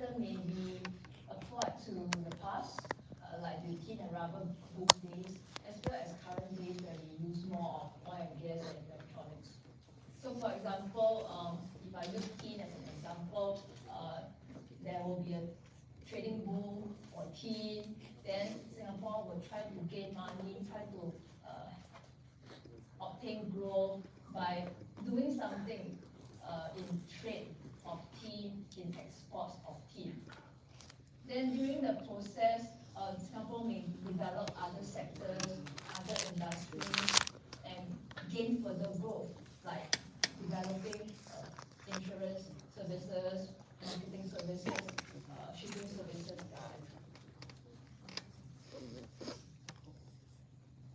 pattern may be applied to the past, like the tin and rubber boot days, as well as current days where we use more of oil and gas and electronics. So for example, if I use tin as an example, there will be a trading boom for tin, then Singapore will try to gain money, try to obtain growth by doing something in trade of tin, in exports of tin. Then during the process, Singapore may develop other sectors, other industries, and gain further growth, like developing insurance services, marketing services, shipping services, etc.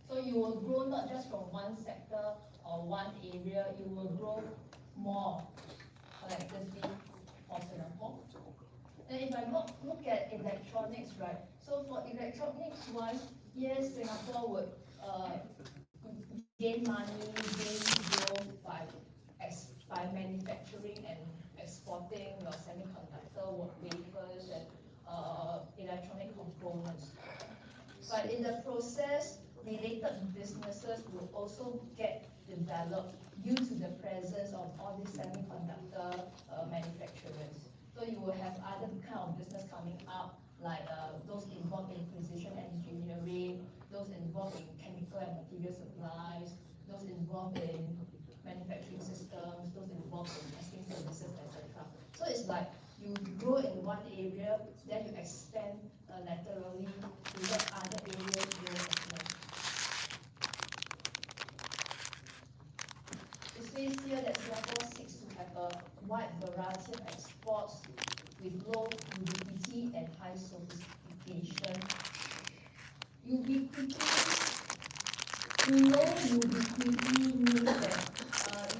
So you will grow not just from one sector or one area, you will grow more collectively for Singapore. And if I look at electronics, right? So for electronics wise, yes, Singapore would gain money, gain growth by manufacturing and exporting your semiconductor wafers and electronic components. But in the process, related businesses will also get developed due to the presence of all these semiconductor manufacturers. So you will have other kind of business coming up, like those involved in precision engineering, those involved in chemical and material supplies, those involved in manufacturing systems, those involved in testing services, etc. So it's like you grow in one area, then you expand laterally to let other areas grow as well. It says here that Singapore seeks to have a wide variety of exports with low ubiquity and high sophistication. Ubiquity, low ubiquity means that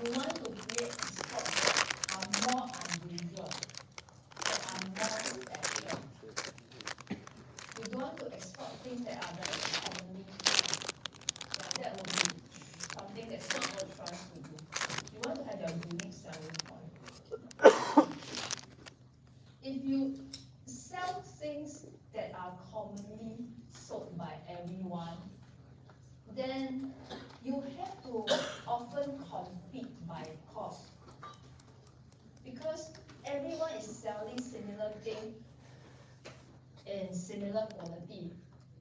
you want to create exports that are more unusual, that are more special. You don't want to export things that are very commonly used. That will be something that's not worth trying to do. You want to have your unique selling point. If you sell things that are commonly sold by everyone, then you have to often compete by cost. Because everyone is selling similar thing in similar quality.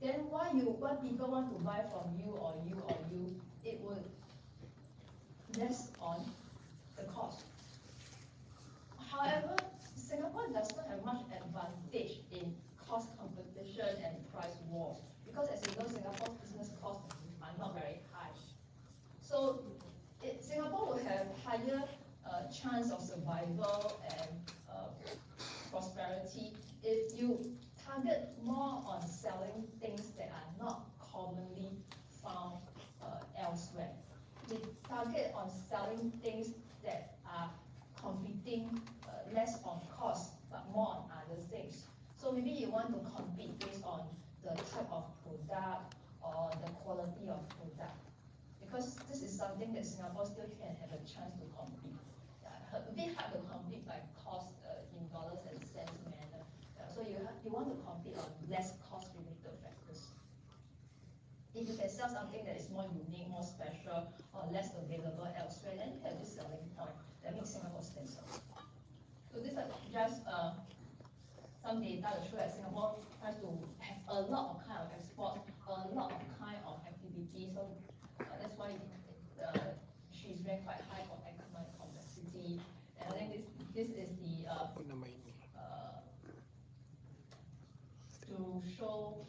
Then why people want to buy from you or you or you, it would rest on the cost. However, Singapore does not have much advantage in cost competition and price wars, because as you know, Singapore's business costs are not very high. So Singapore will have higher chance of survival and prosperity if you target more on selling things that are not commonly found elsewhere. We target on selling things that are competing less on cost, but more on other things. So maybe you want to compete based on the type of product or the quality of product. Because this is something that Singapore still can have a chance to compete. A bit hard to compete by cost in dollars and cents manner. So you want to compete on less cost related factors. If you can sell something that is more unique, more special, or less available elsewhere, then you have this selling point that makes Singapore stand out. So these are just some data to show that Singapore tries to have a lot of kind of export, a lot of kind of activity. So that's why she's ranked quite high for economic complexity. And I think this is the to show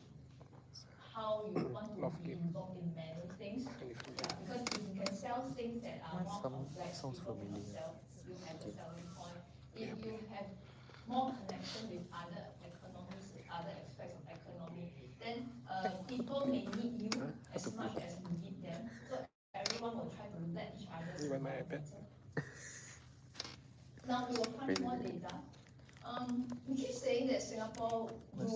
how you want to be involved in many things. Because if you can sell things that are more complex, people will sell. You have a selling point. If you have more connection with other economies, with other aspects of economy, then people may need you as much as you need them. So everyone will try to let each other survive. Now we will find more data. We keep saying that Singapore does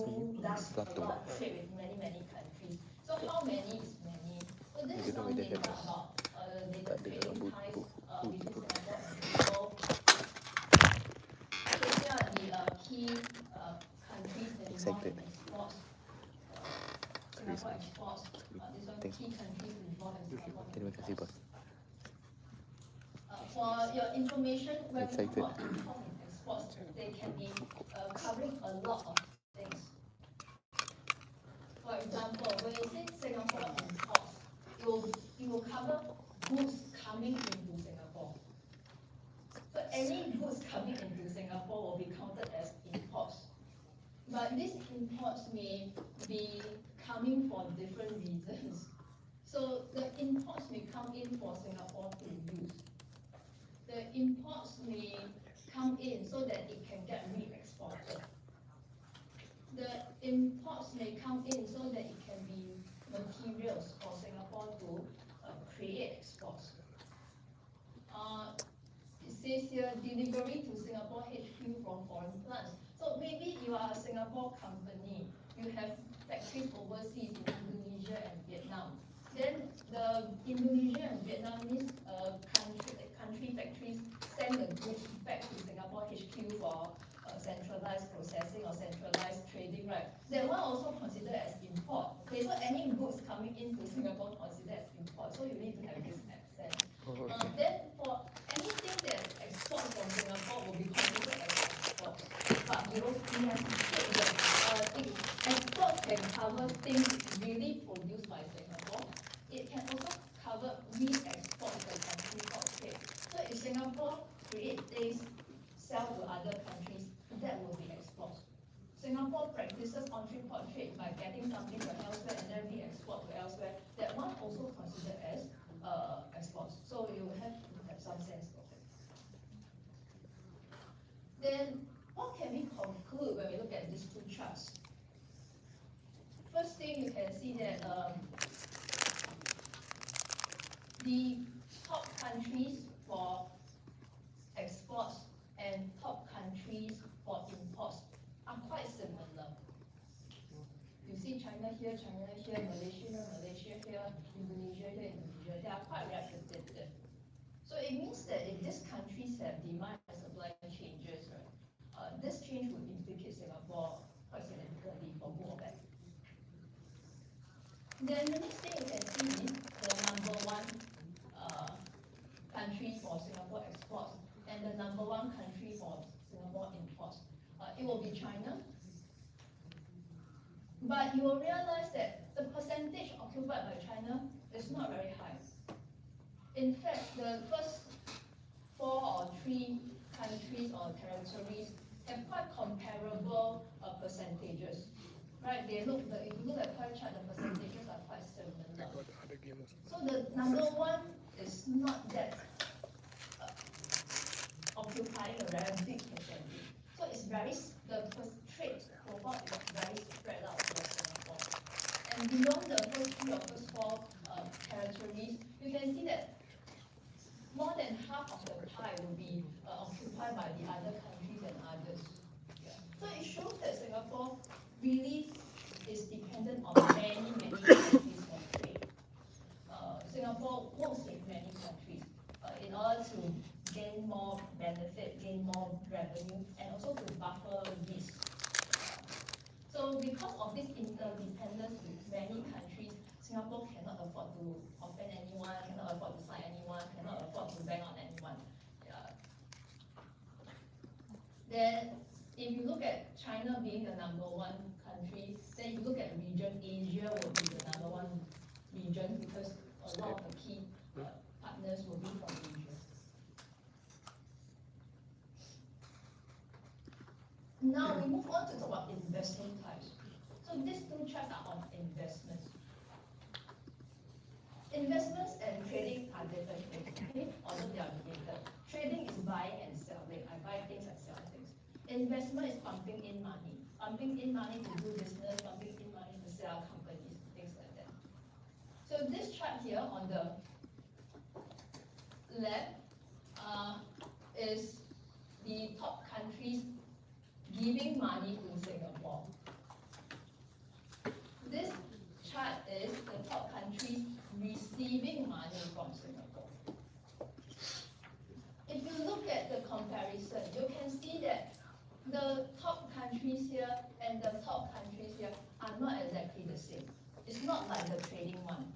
a lot of trade with many countries. So how many is many? So this is some data about data trading ties between Singapore and the world. So here are the key countries involved Exactly. in exports. Singapore exports. These are key countries involved in Singapore Terima kasih, exports. bos. For your information, when we talk Excited. about import and exports, they can be covering a lot of things. For example, when you say Singapore imports, it will cover goods coming into Singapore. So any goods coming into Singapore will be counted as imports. But these imports may be coming for different reasons. So the imports may come in for Singapore to use. The imports may come in so that it can get re-exported. The imports may come in so that it can be materials for Singapore to create exports. It says here, delivery to Singapore HQ from foreign plants. So maybe you are a Singapore company, you have factories overseas in Indonesia and Vietnam. Then the Indonesia and Vietnamese country factories send the goods back to Singapore HQ for centralized processing or centralized trading, right? That one also considered as import. Okay, so any goods coming into Singapore considered as import. So you need to have this accent. Then for anything that is export from Singapore will be considered as export. But we have to state that export can cover things really produced by Singapore. It can also cover re-export to country for trade. So if Singapore create things, sell to other countries, that will be export. Singapore practices on-trade trade by getting something from elsewhere and then re-export to elsewhere. That one also considered as exports. So you have to have some sense of it. Then what can we conclude when we look at these two charts? First thing you can see that the top countries for exports and top countries for imports are quite similar. You see China here, Malaysia here, Indonesia here, they are quite representative. So it means that if these countries have demand and supply changes, right, this change would implicate Singapore quite significantly for good or bad. Then the next thing you can see is the number one country for Singapore exports and the number one country for Singapore imports. It will be China. But you will realize that the percentage occupied by China is not very high. In fact, the first 4 or 3 countries or territories have quite comparable percentages. Right? If you look at pie chart, the percentages are quite similar. So the number one is not that occupying a very big percentage. So it's the trade profile is very spread out for Singapore. And beyond the first 3 or first 4 territories, you can see that more than half of the pie will be occupied by the other countries and others. Yeah. So it shows that Singapore really is dependent on many countries for trade. Singapore works with many countries in order to gain more benefit, gain more revenue, and also to buffer risk. So because of this interdependence with many countries, Singapore cannot afford to offend anyone, cannot afford to sign anyone, cannot afford to bang on anyone. Yeah. Then if you look at China being the number one country, then you look at region, Asia will be the number one region because a lot of the key partners will be from Asia. Now we move on to talk about investment types. So these two charts are on investments. Investments and trading are different things, okay? Although they are related. Trading is buying and selling. I buy things, I sell things. Investment is pumping in money to do business, pumping in money to sell companies, things like that. So this chart here on the left is the top countries giving money to Singapore. This chart is the top countries receiving money from Singapore. If you look at the comparison, you can see that the top countries here and the top countries here are not exactly the same. It's not like the trading one.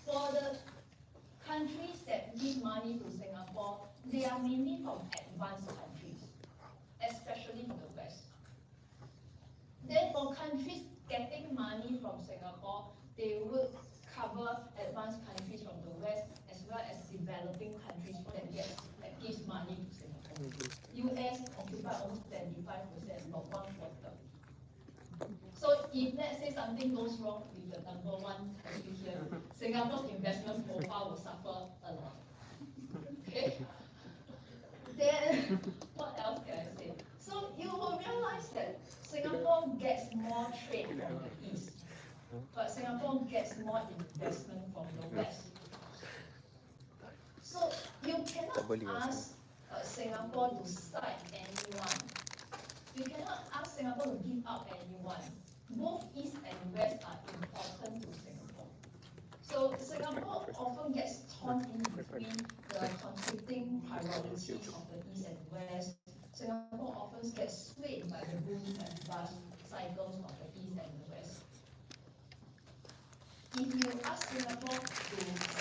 For the countries that give money to Singapore, they are mainly from advanced countries, especially from the West. Then for countries getting money from Singapore, they would cover advanced countries from the West as well as developing countries that gives money to Singapore. US occupy almost 25%, about 1/4. So if let's say something goes wrong with the number one country here, Singapore's investment profile will suffer a lot. Okay? Then what else can I say? So you will realize that Singapore gets more trade from the east, but Singapore gets more investment from the west. So you cannot ask Singapore to side anyone. You cannot ask Singapore to give up anyone. Both east and west are important to Singapore. So Singapore often gets torn in between the conflicting priorities of the east and west. Singapore often gets swayed by the boom and bust cycles of the east and the west. If you ask Singapore to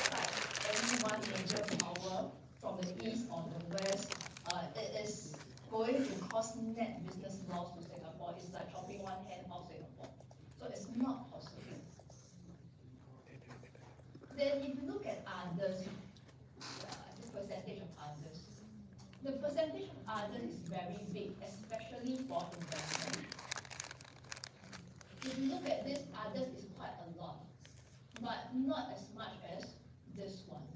cite any one major power from the east or the west, it is going to cause net business loss to Singapore. It's like chopping one hand off Singapore. So it's not possible. Then if you look at others, this percentage of others, the percentage of others is very big, especially for investment. If you look at this, others is quite a lot, but not as much as this one.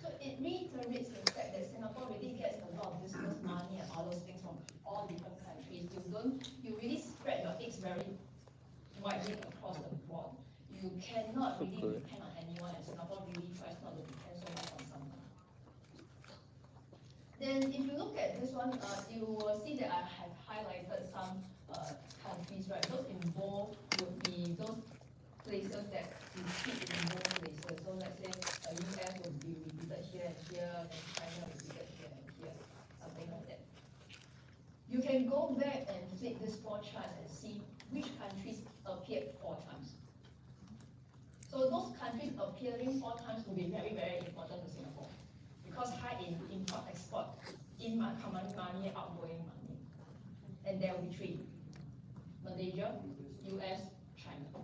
So it reiterates the fact that Singapore really gets a lot of business money and all those things from all different countries. You really spread your eggs very widely across the board. You cannot really depend on anyone, and Singapore really tries not to depend so much on someone. Then if you look at this one, you will see that I have highlighted some countries, right? Those involved would be those places that you fit in both places. So let's say US would be repeated here and here, and China repeated here and here, something like that. You can go back and flip this 4 charts and see which countries appeared 4 times. So those countries appearing 4 times will be very, very important to Singapore, because high in import-export, incoming money, outgoing money. And there will be 3: Malaysia, US, China.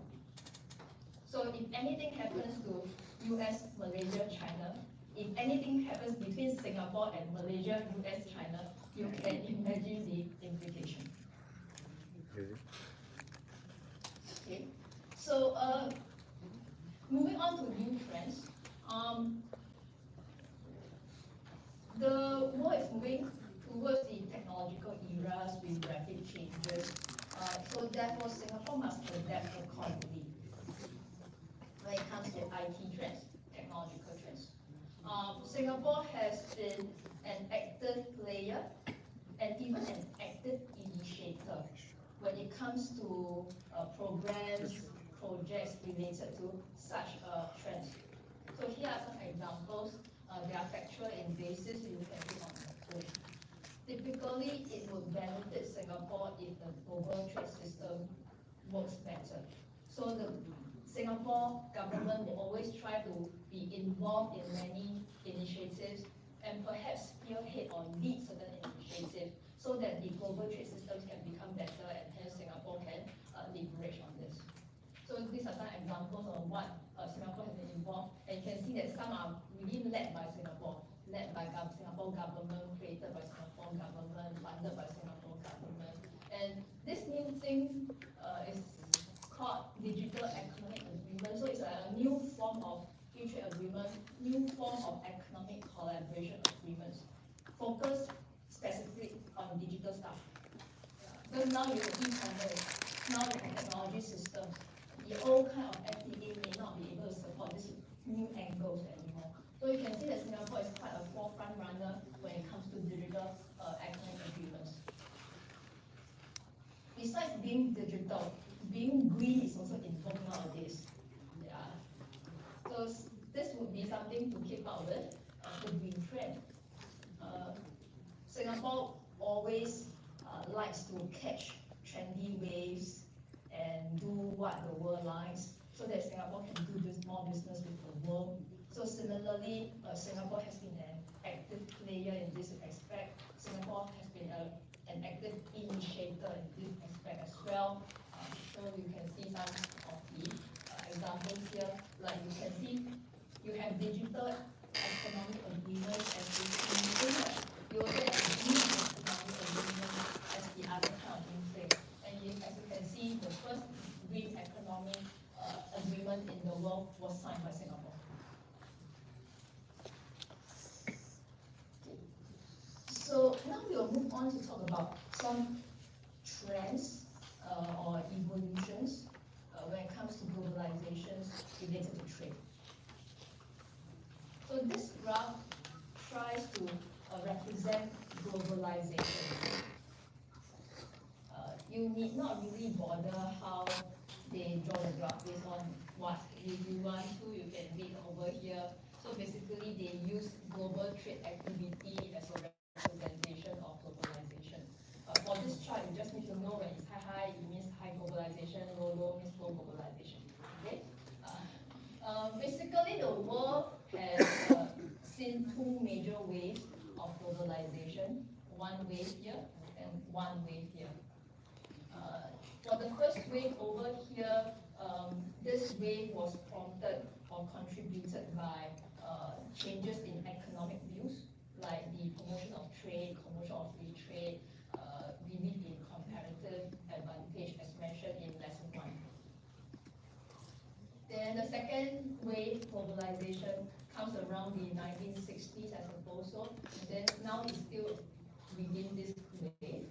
So if anything happens to US, Malaysia, China, if anything happens between Singapore and Malaysia, US, China, you can imagine the implication. Okay, so moving on to new trends. The world is moving towards the technological eras with rapid changes. So therefore, Singapore must adapt accordingly when it comes to IT trends, technological trends. Singapore has been an active player and even an active initiator when it comes to programs, projects related to such trends. So here are some examples. They are factual in basis, so you can read on your own. Typically, it would benefit Singapore if the global trade system works better. So the Singapore government will always try to be involved in many initiatives and perhaps spearhead or lead certain initiatives so that the global trade systems can become better, and hence Singapore can leverage on this. So these are some examples of what Singapore has been involved, and you can see that some are really led by Singapore, led by Singapore government, created by Singapore government, funded by Singapore government. And this new thing is called Digital Economic Agreement. So it's a new form of free trade agreement, new form of economic collaboration agreements, focused specifically on digital stuff. Because now you have e-commerce, now you have technology systems. The old kind of FTA may not be able to support these new angles anymore. So you can see that Singapore is quite a forefront runner when it comes to digital economic agreements. Besides being digital, being green is also in vogue nowadays. Yeah. So this would be something to keep up with, the green trend. Singapore always likes to catch trendy ways and do what the world likes, so that Singapore can do more business with the world. So similarly, Singapore has been an active player in this aspect. Singapore has been an active initiator in this aspect as well. So you can see some of the examples here. Like you can see, you have digital economic agreements as the you also have green economic agreement as the other kind of thing. And as you can see, the first green economic agreement in the world was signed by Singapore. So now we'll move on to talk about some trends or evolutions when it comes to globalization related to trade. So this graph tries to represent globalization. You need not really bother how they draw the graph based on what. If you want to, you can read over here. So basically, they use global trade activity as a representation of globalization. For this chart, you just need to know when it's high, it means high globalization, low means low globalization. Okay? Basically, the world has seen two major waves of globalization. One wave here and one wave here. For the first wave over here, this wave was prompted or contributed by changes in economic views, like the promotion of trade, promotion of free trade, belief in comparative advantage as mentioned in lesson 1. Then the second wave, globalization, comes around the 1960s, I suppose so. And then now it's still within this wave.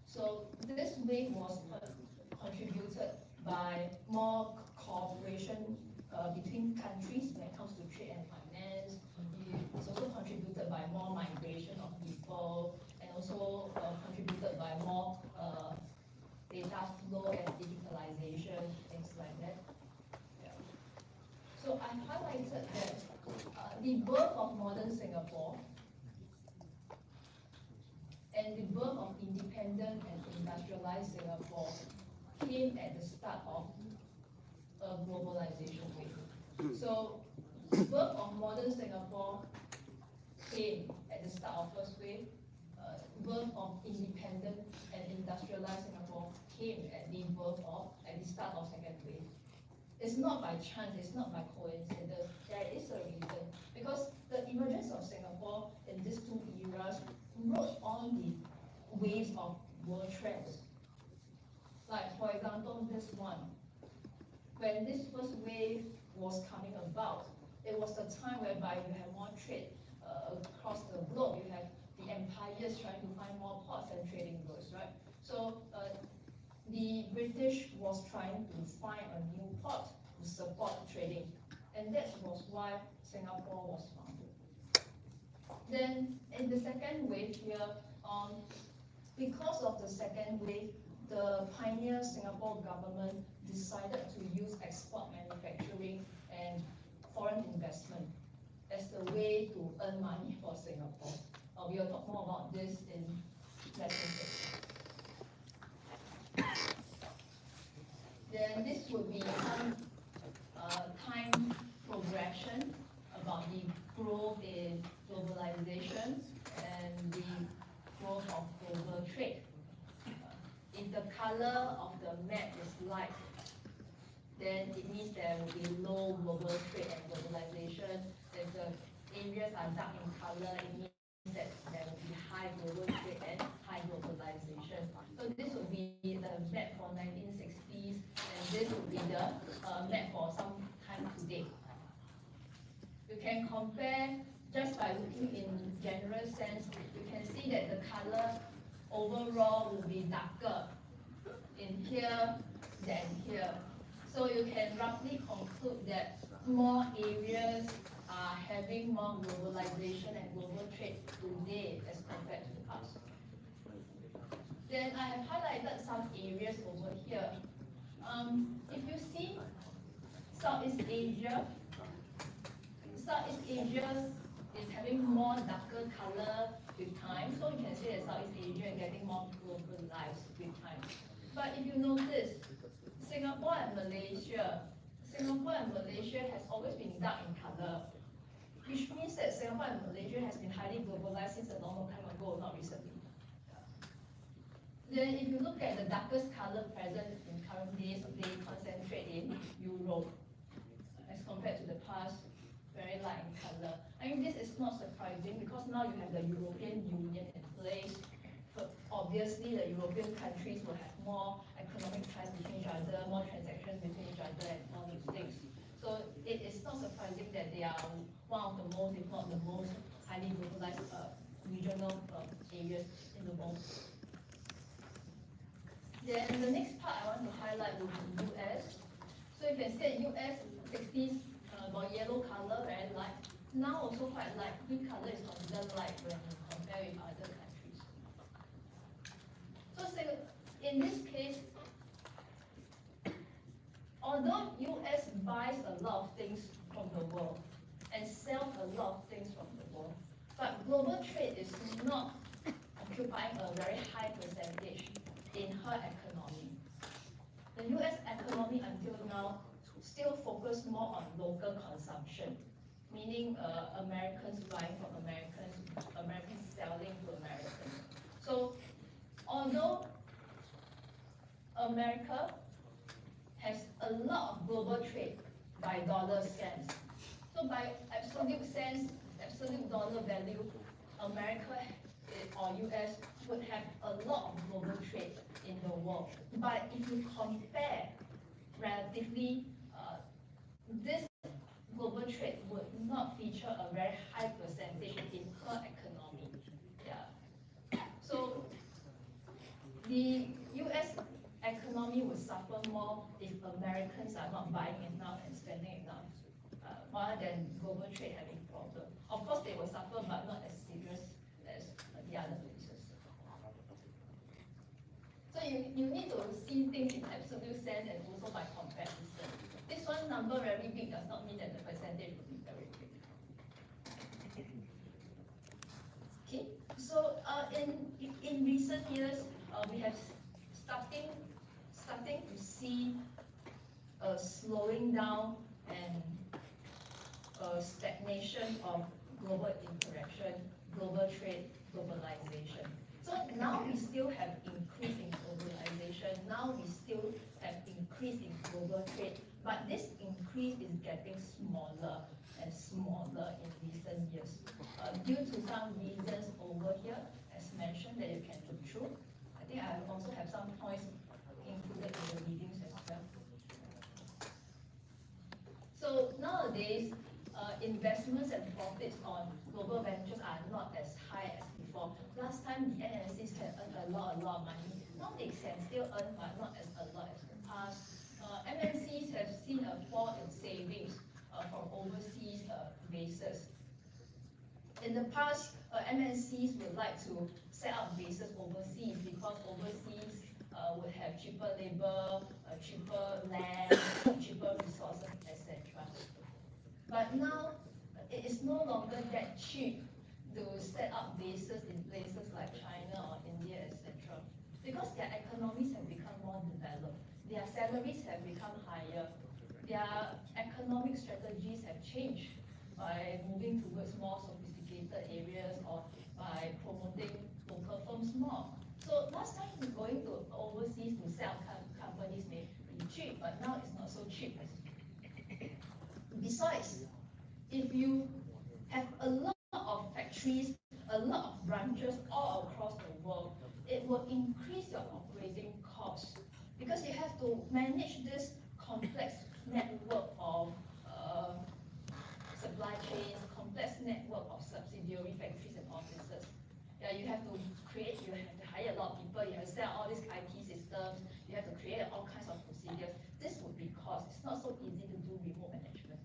So this wave was contributed by more cooperation between countries when it comes to trade and finance. It's also contributed by more migration of people, and also contributed by more data flow and digitalization, things like that. Yeah. So I highlighted that the birth of modern Singapore and the birth of independent and industrialized Singapore came at the start of a globalization wave. So the birth of modern Singapore came at the start of first wave. Birth of independent and industrialized Singapore came at the start of second wave. It's not by chance, it's not by coincidence. There is a reason. Because the emergence of Singapore in these two eras rode on the waves of world trends. Like, for example, this one. When this first wave was coming about, it was the time whereby you have more trade across the globe. You have the empires trying to find more ports and trading routes, right? So the British was trying to find a new port to support trading. And that was why Singapore was founded. Then in the second wave here, because of the second wave, the pioneer Singapore government decided to use export manufacturing and foreign investment as the way to earn money for Singapore. We will talk more about this in lesson 6. Then this would be some time progression about the growth in globalization and the growth of global trade. If the color of the map is light, then it means there will be low global trade and globalization. If the areas are dark in color, it means that there will be high global trade and high globalization. So this will be the map for 1960s, and this will be the map for some time today. You can compare just by looking in general sense. You can see that the color overall will be darker in here than here. So you can roughly conclude that more areas are having more globalization and global trade today as compared to the past. Then I have highlighted some areas over here. If you see Southeast Asia is having more darker color with time. So you can see that Southeast Asia is getting more globalized with time. But if you notice, Singapore and Malaysia, has always been dark in color, which means that Singapore and Malaysia has been highly globalized since a long time ago, not recently. Then if you look at the darkest color present in current days, they concentrate in Europe as compared to the past, very light in color. I mean, this is not surprising because now you have the European Union in place. But obviously, the European countries will have more economic ties between each other, more transactions between each other, and all these things. So it is not surprising that they are one of the most, if not the most, highly globalized regional areas in the world. Then the next part I want to highlight will be US. So you can see US 60s got yellow color, very light. Now also quite light. Green color is considered light when you compare with other countries. So in this case, although US buys a lot of things from the world and sells a lot of things from the world, but global trade is not occupying a very high percentage in her economy. The US economy until now still focus more on local consumption, meaning Americans buying from Americans, Americans selling to Americans. So although America has a lot of global trade by dollar cents, so by absolute sense, absolute dollar value, America or US would have a lot of global trade in the world. But if you compare relatively, this global trade would not feature a very high percentage in her economy. Yeah. So the US economy would suffer more if Americans are not buying enough and spending enough, rather than global trade having problem. Of course, they will suffer, but not as serious as the other places. So you need to see things in absolute sense and also by comparison. This one number very big does not mean that the percentage will be very big. Okay, so in recent years, we have starting to see a slowing down and a stagnation of global interaction, global trade, globalization. So now we still have increase in globalization, now we still have increase in global trade, but this increase is getting smaller and smaller in recent years due to some reasons over here, as mentioned, that you can look through. I think I also have some points included in the readings as well. So nowadays, investments and profits on global ventures are not as high as before. Last time the MNCs can earn a lot of money. Now they can still earn, but not as a lot as the past. MNCs have seen a fall in savings from overseas bases. In the past, MNCs would like to set up bases overseas because overseas would have cheaper labor, cheaper land, cheaper resources, etc. But now, it is no longer that cheap to set up bases in places like China or India, etc. Because their economies have become more developed, their salaries have become higher, their economic strategies have changed by moving towards more sophisticated areas or by promoting local firms more. So last time going to overseas to sell companies may be cheap, but now it's not so cheap. Besides, if you have a lot of factories, a lot of branches all across the world, it will increase your operating costs because you have to manage this complex network of supply chains, complex network of subsidiary factories and offices. Yeah, you have to hire a lot of people, you have to set all these IT systems, you have to create all kinds of procedures. This would be cost. It's not so easy to do remote management.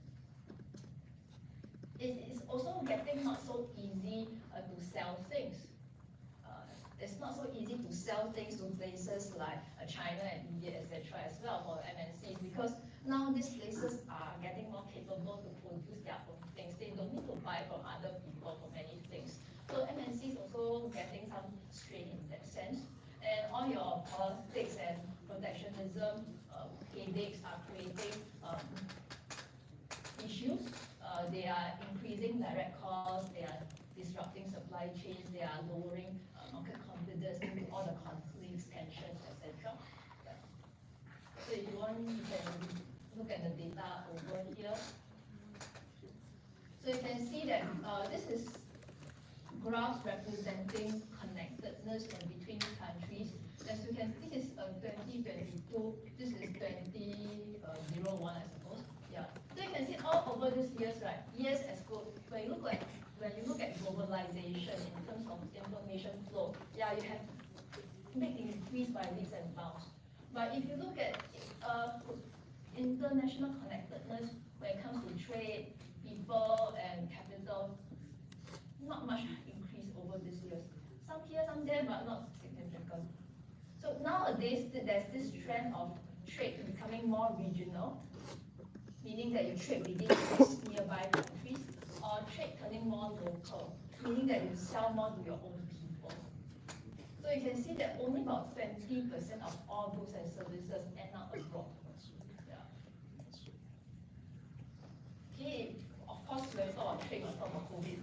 It is also getting not so easy to sell things. It's not so easy to sell things to places like China and India, etc. as well for MNCs because now these places are getting more capable to produce their own things. They don't need to buy from other people for many things. So MNCs also getting some strain in that sense. And all your politics and protectionism headaches are creating issues. They are increasing direct costs, they are disrupting supply chains, they are lowering market confidence due to all the conflicts, tensions, etc. So if you want, you can look at the data over here. So you can see that this is graphs representing connectedness between countries. As you can see, this is 2022, this is 2001, I suppose. Yeah. So you can see all over these years, right? Years as good. When you look at globalization in terms of information flow, yeah, you have big increase by leaps and bounds. But if you look at international connectedness when it comes to trade, people, and capital, not much increase over these years. Some here, some there, but not significant. So nowadays, there's this trend of trade becoming more regional, meaning that you trade within these nearby countries, or trade turning more local, meaning that you sell more to your own people. So you can see that only about 20% of all goods and services end up abroad. Yeah. Okay, of course, when we talk about trade, we talk about COVID.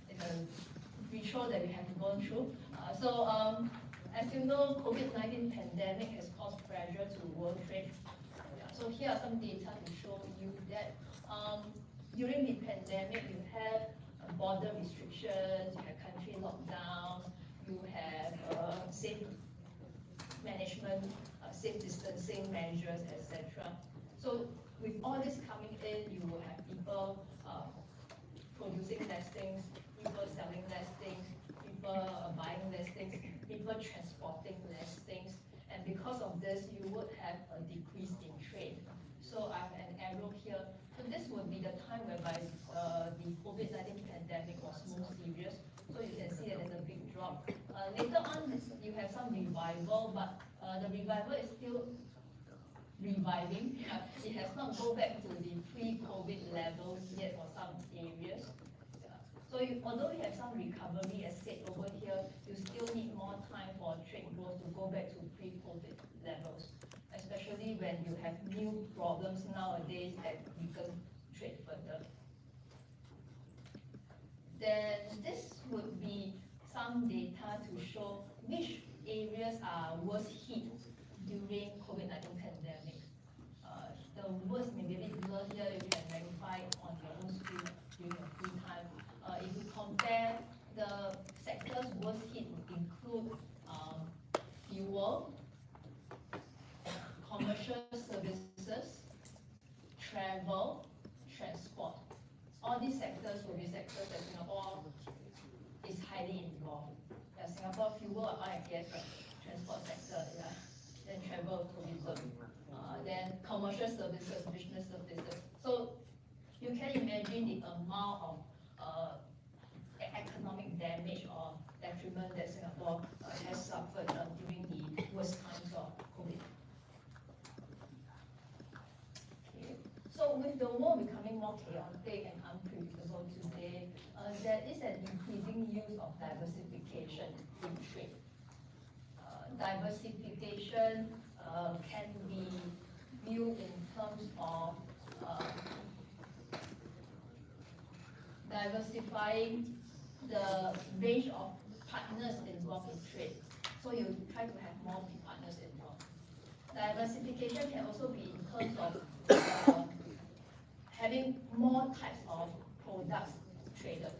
It's a ritual that we have gone through. As you know, COVID-19 pandemic has caused pressure to world trade. Yeah, so here are some data to show you that during the pandemic, you have border restrictions, you have country lockdowns, you have safe management, safe distancing measures, etc. So with all this coming in, you will have people producing less things, people selling less things, people buying less things, people transporting less things, and because of this, you would have a decrease in trade. So I have an arrow here. So this would be the time whereby the COVID-19 pandemic was most serious. So you can see that there's a big drop. Later on, you have some revival, but the revival is still reviving. It has not go back to the pre-COVID levels yet for some areas. So although you have some recovery, as said over here, you still need more time for trade growth to go back to pre-COVID levels, especially when you have new problems nowadays that weaken trade further. Then this would be some data to show which areas are worst hit during COVID-19 pandemic. The worst may be a bit blurred here, you can verify on your own screen during your free time. If you compare the sectors worst hit would include fuel, commercial services, travel, transport. All these sectors will be sectors that Singapore is highly involved. Yeah, Singapore fuel, oil and gas, transport sector, yeah. Then travel, tourism. Then commercial services, business services. So you can imagine the amount of economic damage or detriment that Singapore has suffered during the worst times of COVID. Okay. So with the world becoming more chaotic and unpredictable today, there is an increasing use of diversification in trade. Diversification can be viewed in terms of diversifying the range of partners involved in trade. So you try to have more partners involved. Diversification can also be in terms of having more types of products traded.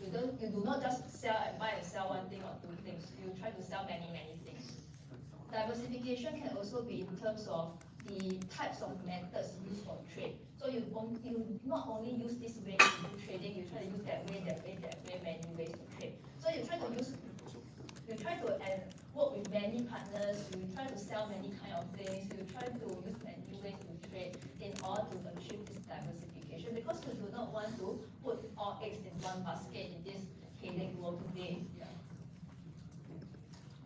You do not just buy and sell one thing or two things. You try to sell many things. Diversification can also be in terms of the types of methods used for trade. So you not only use this way to do trading, you try to use that way, many ways to trade. So you try to work with many partners, you try to sell many kind of things, you try to use many ways to trade in order to achieve this diversification, because you do not want to put all eggs in one basket in this headache world today. Yeah.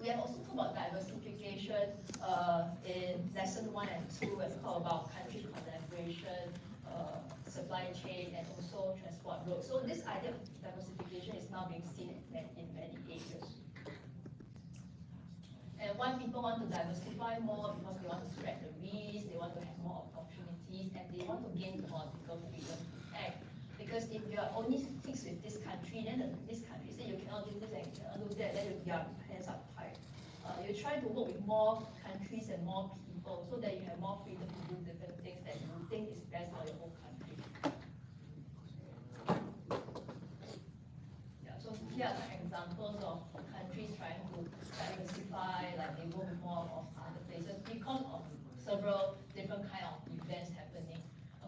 We have also talked about diversification in lesson 1 and 2, when we talk about country collaboration, supply chain, and also transport roads. So this idea of diversification is now being seen in many areas. And why people want to diversify more? Because they want to spread the risk, they want to have more opportunities, and they want to gain political freedom to act. Because if you are only fixed with this country, then this country say you cannot do this and you cannot do that, then your hands are tied. You try to work with more countries and more people so that you have more freedom to do different things that you think is best for your whole country. Yeah, so here are some examples of countries trying to diversify, like they work with more of other places because of several different kind of events happening.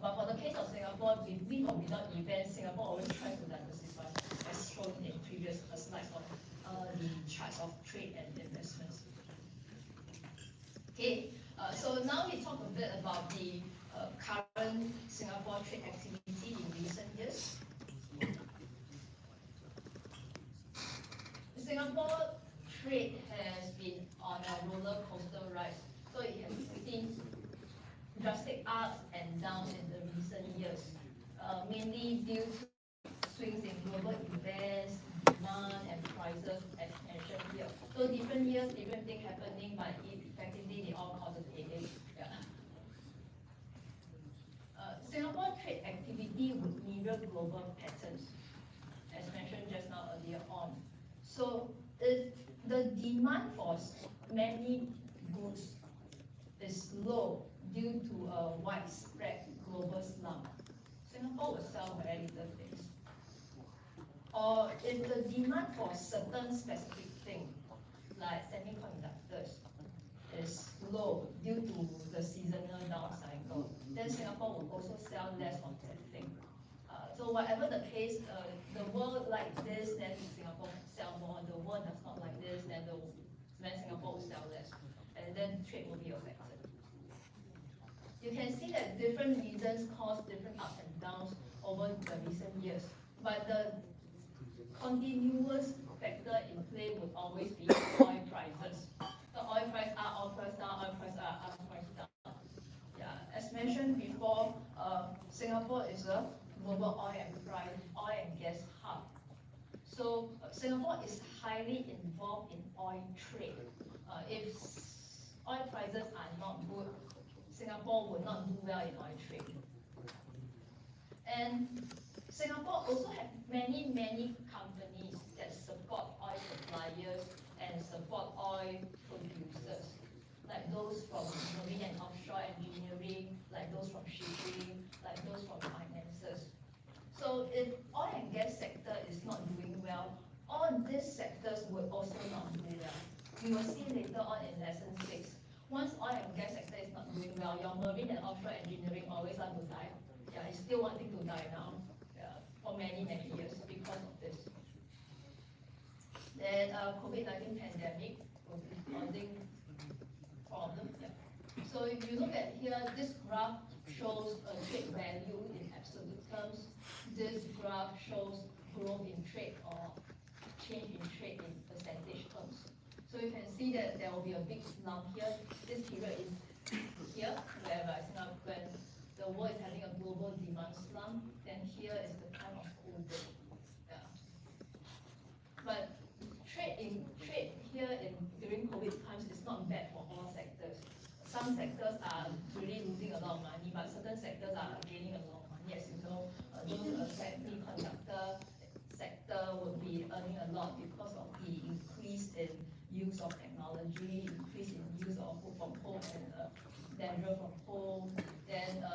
But for the case of Singapore, with or without events, Singapore always tries to diversify, as shown in previous slides of the charts of trade and investments. Okay, so now we talk a bit about the current Singapore trade activity in recent years. Singapore trade has been on a roller coaster ride, so it has seen drastic ups and downs in the recent years, mainly due to swings in global events, demand and prices as mentioned here. So different years, different things happening, but effectively they all cause a headache. Yeah. Singapore trade activity would mirror global patterns, as mentioned just now earlier on. So if the demand for many goods is low due to a widespread global slump, Singapore will sell very little things. Or if the demand for certain specific things, like semiconductors, is low due to the seasonal down cycle, then Singapore will also sell less of that thing. So whatever the case, the world like this, then Singapore will sell more. The world does not like this, then Singapore will sell less, and then trade will be affected. You can see that different reasons cause different ups and downs over the recent years, but the continuous factor in play would always be oil prices. The oil price up, oil price down, oil price up, oil price down. Yeah, as mentioned before, Singapore is a global oil and gas hub. So Singapore is highly involved in oil trade. If oil prices are not good, Singapore would not do well in oil trade. And Singapore also has many companies that support oil suppliers and support oil producers, like those from marine and offshore engineering, like those from shipping, like those from finances. So if oil and gas sector is not doing well, all these sectors would also not do well. We will see later on in lesson 6. Once oil and gas sector is not doing well, your marine and offshore engineering always want to die. Yeah, it's still wanting to die now. Yeah, for many years because of this. Then COVID-19 pandemic will be causing problems. Yeah. So if you look at here, this graph shows a trade value in absolute terms. This graph shows growth in trade or change in trade in percentage terms. So you can see that there will be a big slump here. This period is here, whereby when the world is having a global demand slump, then here is the time of COVID. Yeah. But trade here during COVID times is not bad for all sectors. Some sectors are really losing a lot of money, but certain sectors are gaining a lot of money. As you know, those semiconductor sector will be earning a lot because of the increase in use of technology, increase in use of work from home and leisure from home. Then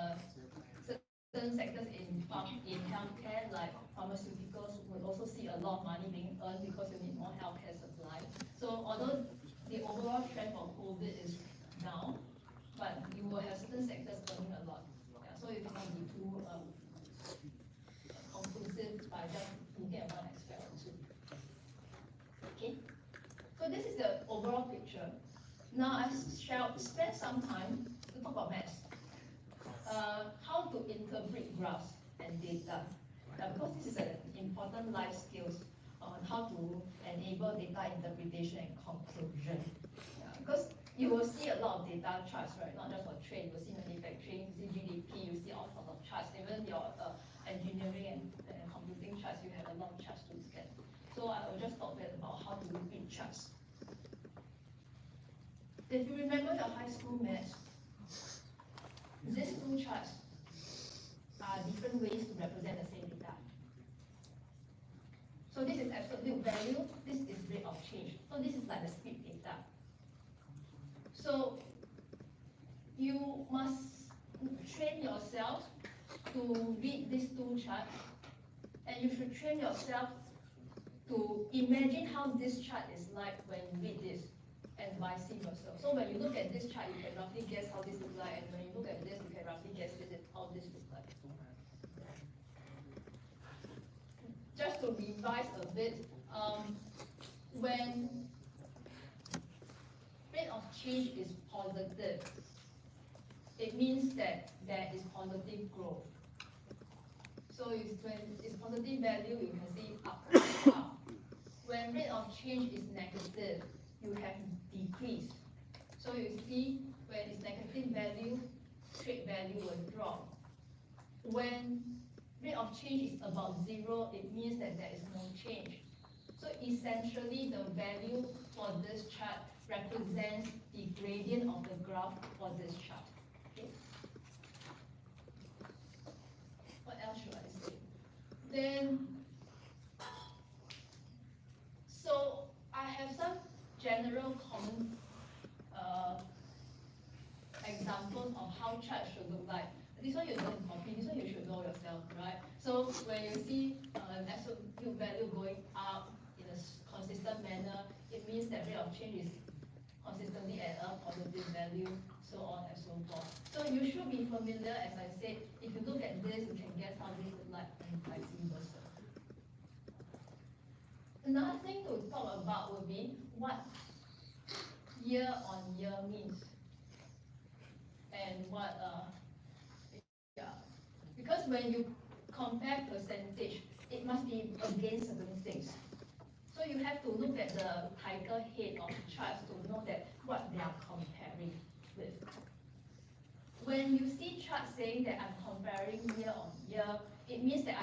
certain sectors in healthcare, like pharmaceuticals, would also see a lot of money being earned because you need more healthcare supply. So although the overall trend for COVID is down, but you will have certain sectors earning a lot. Yeah, so you cannot be too conclusive by just looking at one aspect or two. Okay, so this is the overall picture. Now I shall spend some time to talk about maths. How to interpret graphs and data. Because this is an important life skills on how to enable data interpretation and conclusion. Because you will see a lot of data charts, right? Not just for trade, you will see manufacturing, you see GDP, you see all sorts of charts. Even your engineering and computing charts, you have a lot of charts to look at. So I will just talk a bit about how to read charts. If you remember your high school maths, these two charts are different ways to represent the same data. So this is absolute value, this is rate of change. So this is like the speed data. So you must train yourself to read these two charts, and you should train yourself to imagine how this chart is like when you read this, and vice versa. So when you look at this chart, you can roughly guess how this looks like, and when you look at this, you can roughly guess how this looks like. Just to revise a bit, when rate of change is positive, it means that there is positive growth. So when it's positive value, you can see up, up. When rate of change is negative, you have decreased. So you see when it's negative value, trade value will drop. When rate of change is about 0, it means that there is no change. So essentially, the value for this chart represents the gradient of the graph for this chart. Okay. What else should I say? Then, so I have some general common examples of how charts should look like. This one you don't copy, this one you should know yourself, right? So when you see an absolute value going up in a consistent manner, it means that rate of change is consistently at a positive value, so on and so forth. So you should be familiar, as I said, if you look at this, you can guess how this looks like and vice versa. Another thing to talk about would be what year on year means. And what, because when you compare percentage, it must be against certain things. So you have to look at the title head of charts to know that what they are comparing with. When you see charts saying that I'm comparing year on year, it means that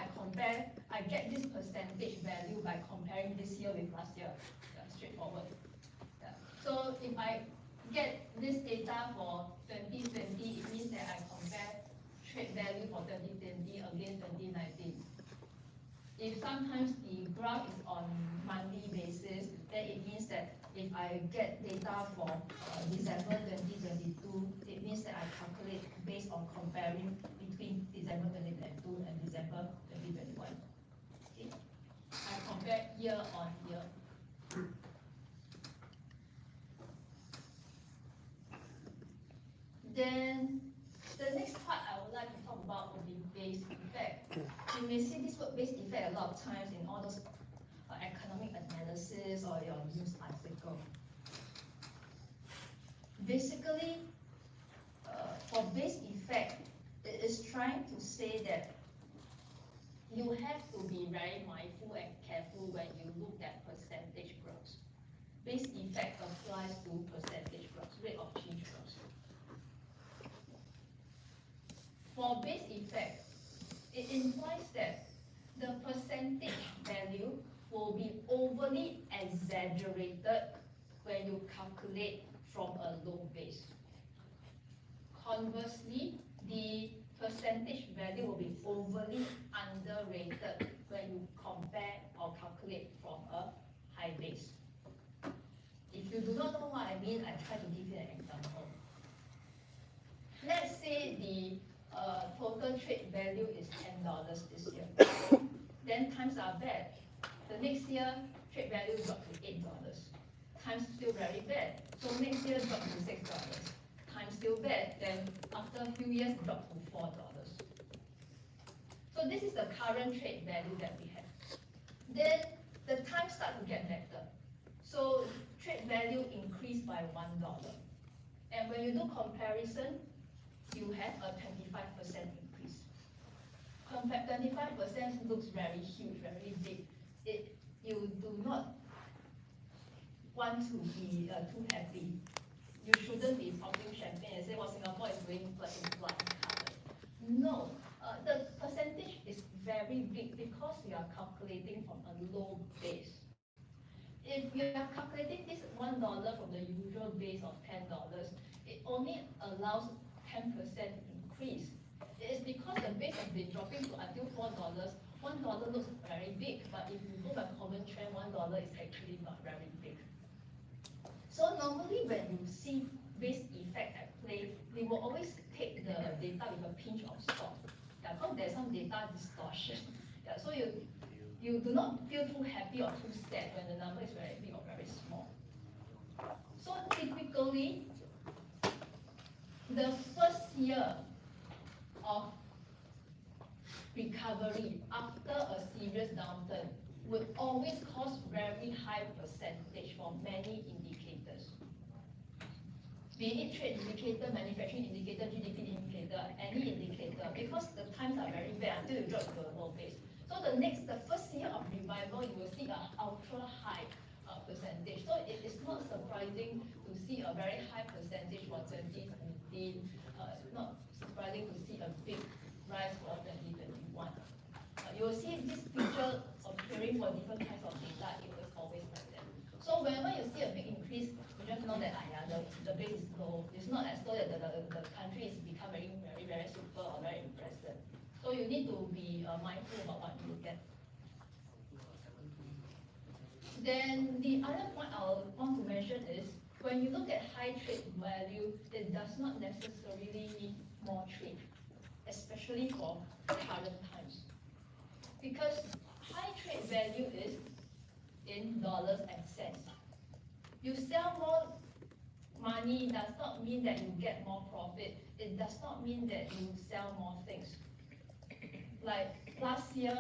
I get this percentage value by comparing this year with last year. Straightforward. Yeah. So if I get this data for 2020, it means that I compare trade value for 2020 against 2019. If sometimes the graph is on monthly basis, then it means that if I get data for December 2022, it means that I calculate based on comparing between December 2022 and December 2021. Okay? I compare year on year. Then the next part I would like to talk about will be base effect. You may see this word base effect a lot of times in all those economic analysis or your news article. Basically, for base effect, it is trying to say that you have to be very mindful and careful when you look at percentage growth. Base effect applies to percentage growth, rate of change growth. For base effect, it implies that the percentage value will be overly exaggerated when you calculate from a low base. Conversely, the percentage value will be overly underrated when you compare or calculate from a high base. If you do not know what I mean, I try to give you an example. Let's say the total trade value is $10 this year. Then times are bad. The next year, trade value dropped to $8. Times still very bad. So next year dropped to $6. Times still bad. Then after a few years, dropped to $4. So this is the current trade value that we have. Then the times start to get better. So trade value increased by $1. And when you do comparison, you have a 25% increase. 25% looks very huge, very big. You do not want to be too happy. You shouldn't be popping champagne and say, well, Singapore is going flying color. No, the percentage is very big because we are calculating from a low base. If you are calculating this $1 from the usual base of $10, it only allows 10% increase. It is because the base has been dropping to until $4. $1 looks very big, but if you go by common trend, $1 is actually not very big. So normally when you see base effect at play, they will always take the data with a pinch of salt. Yeah, because there's some data distortion. Yeah, so you do not feel too happy or too sad when the number is very big or very small. So typically, the first year of recovery after a serious downturn would always cause very high percentage for many indicators. Be it trade indicator, manufacturing indicator, GDP indicator, any indicator, because the times are very bad until you drop to a low base. So the first year of revival, you will see an ultra high percentage. So it is not surprising to see a very high percentage for 2019. Not surprising to see a big rise for 2021. You will see this picture appearing for different kinds of data. It was always like that. So whenever you see a big increase, you just know that the base is low. It's not as though that the country is becoming very, very super or very impressive. So you need to be mindful about what you look at. Then the other point I want to mention is, when you look at high trade value, it does not necessarily mean more trade, especially for current times. Because high trade value is in dollars and cents. You sell more money does not mean that you get more profit. It does not mean that you sell more things. Like last year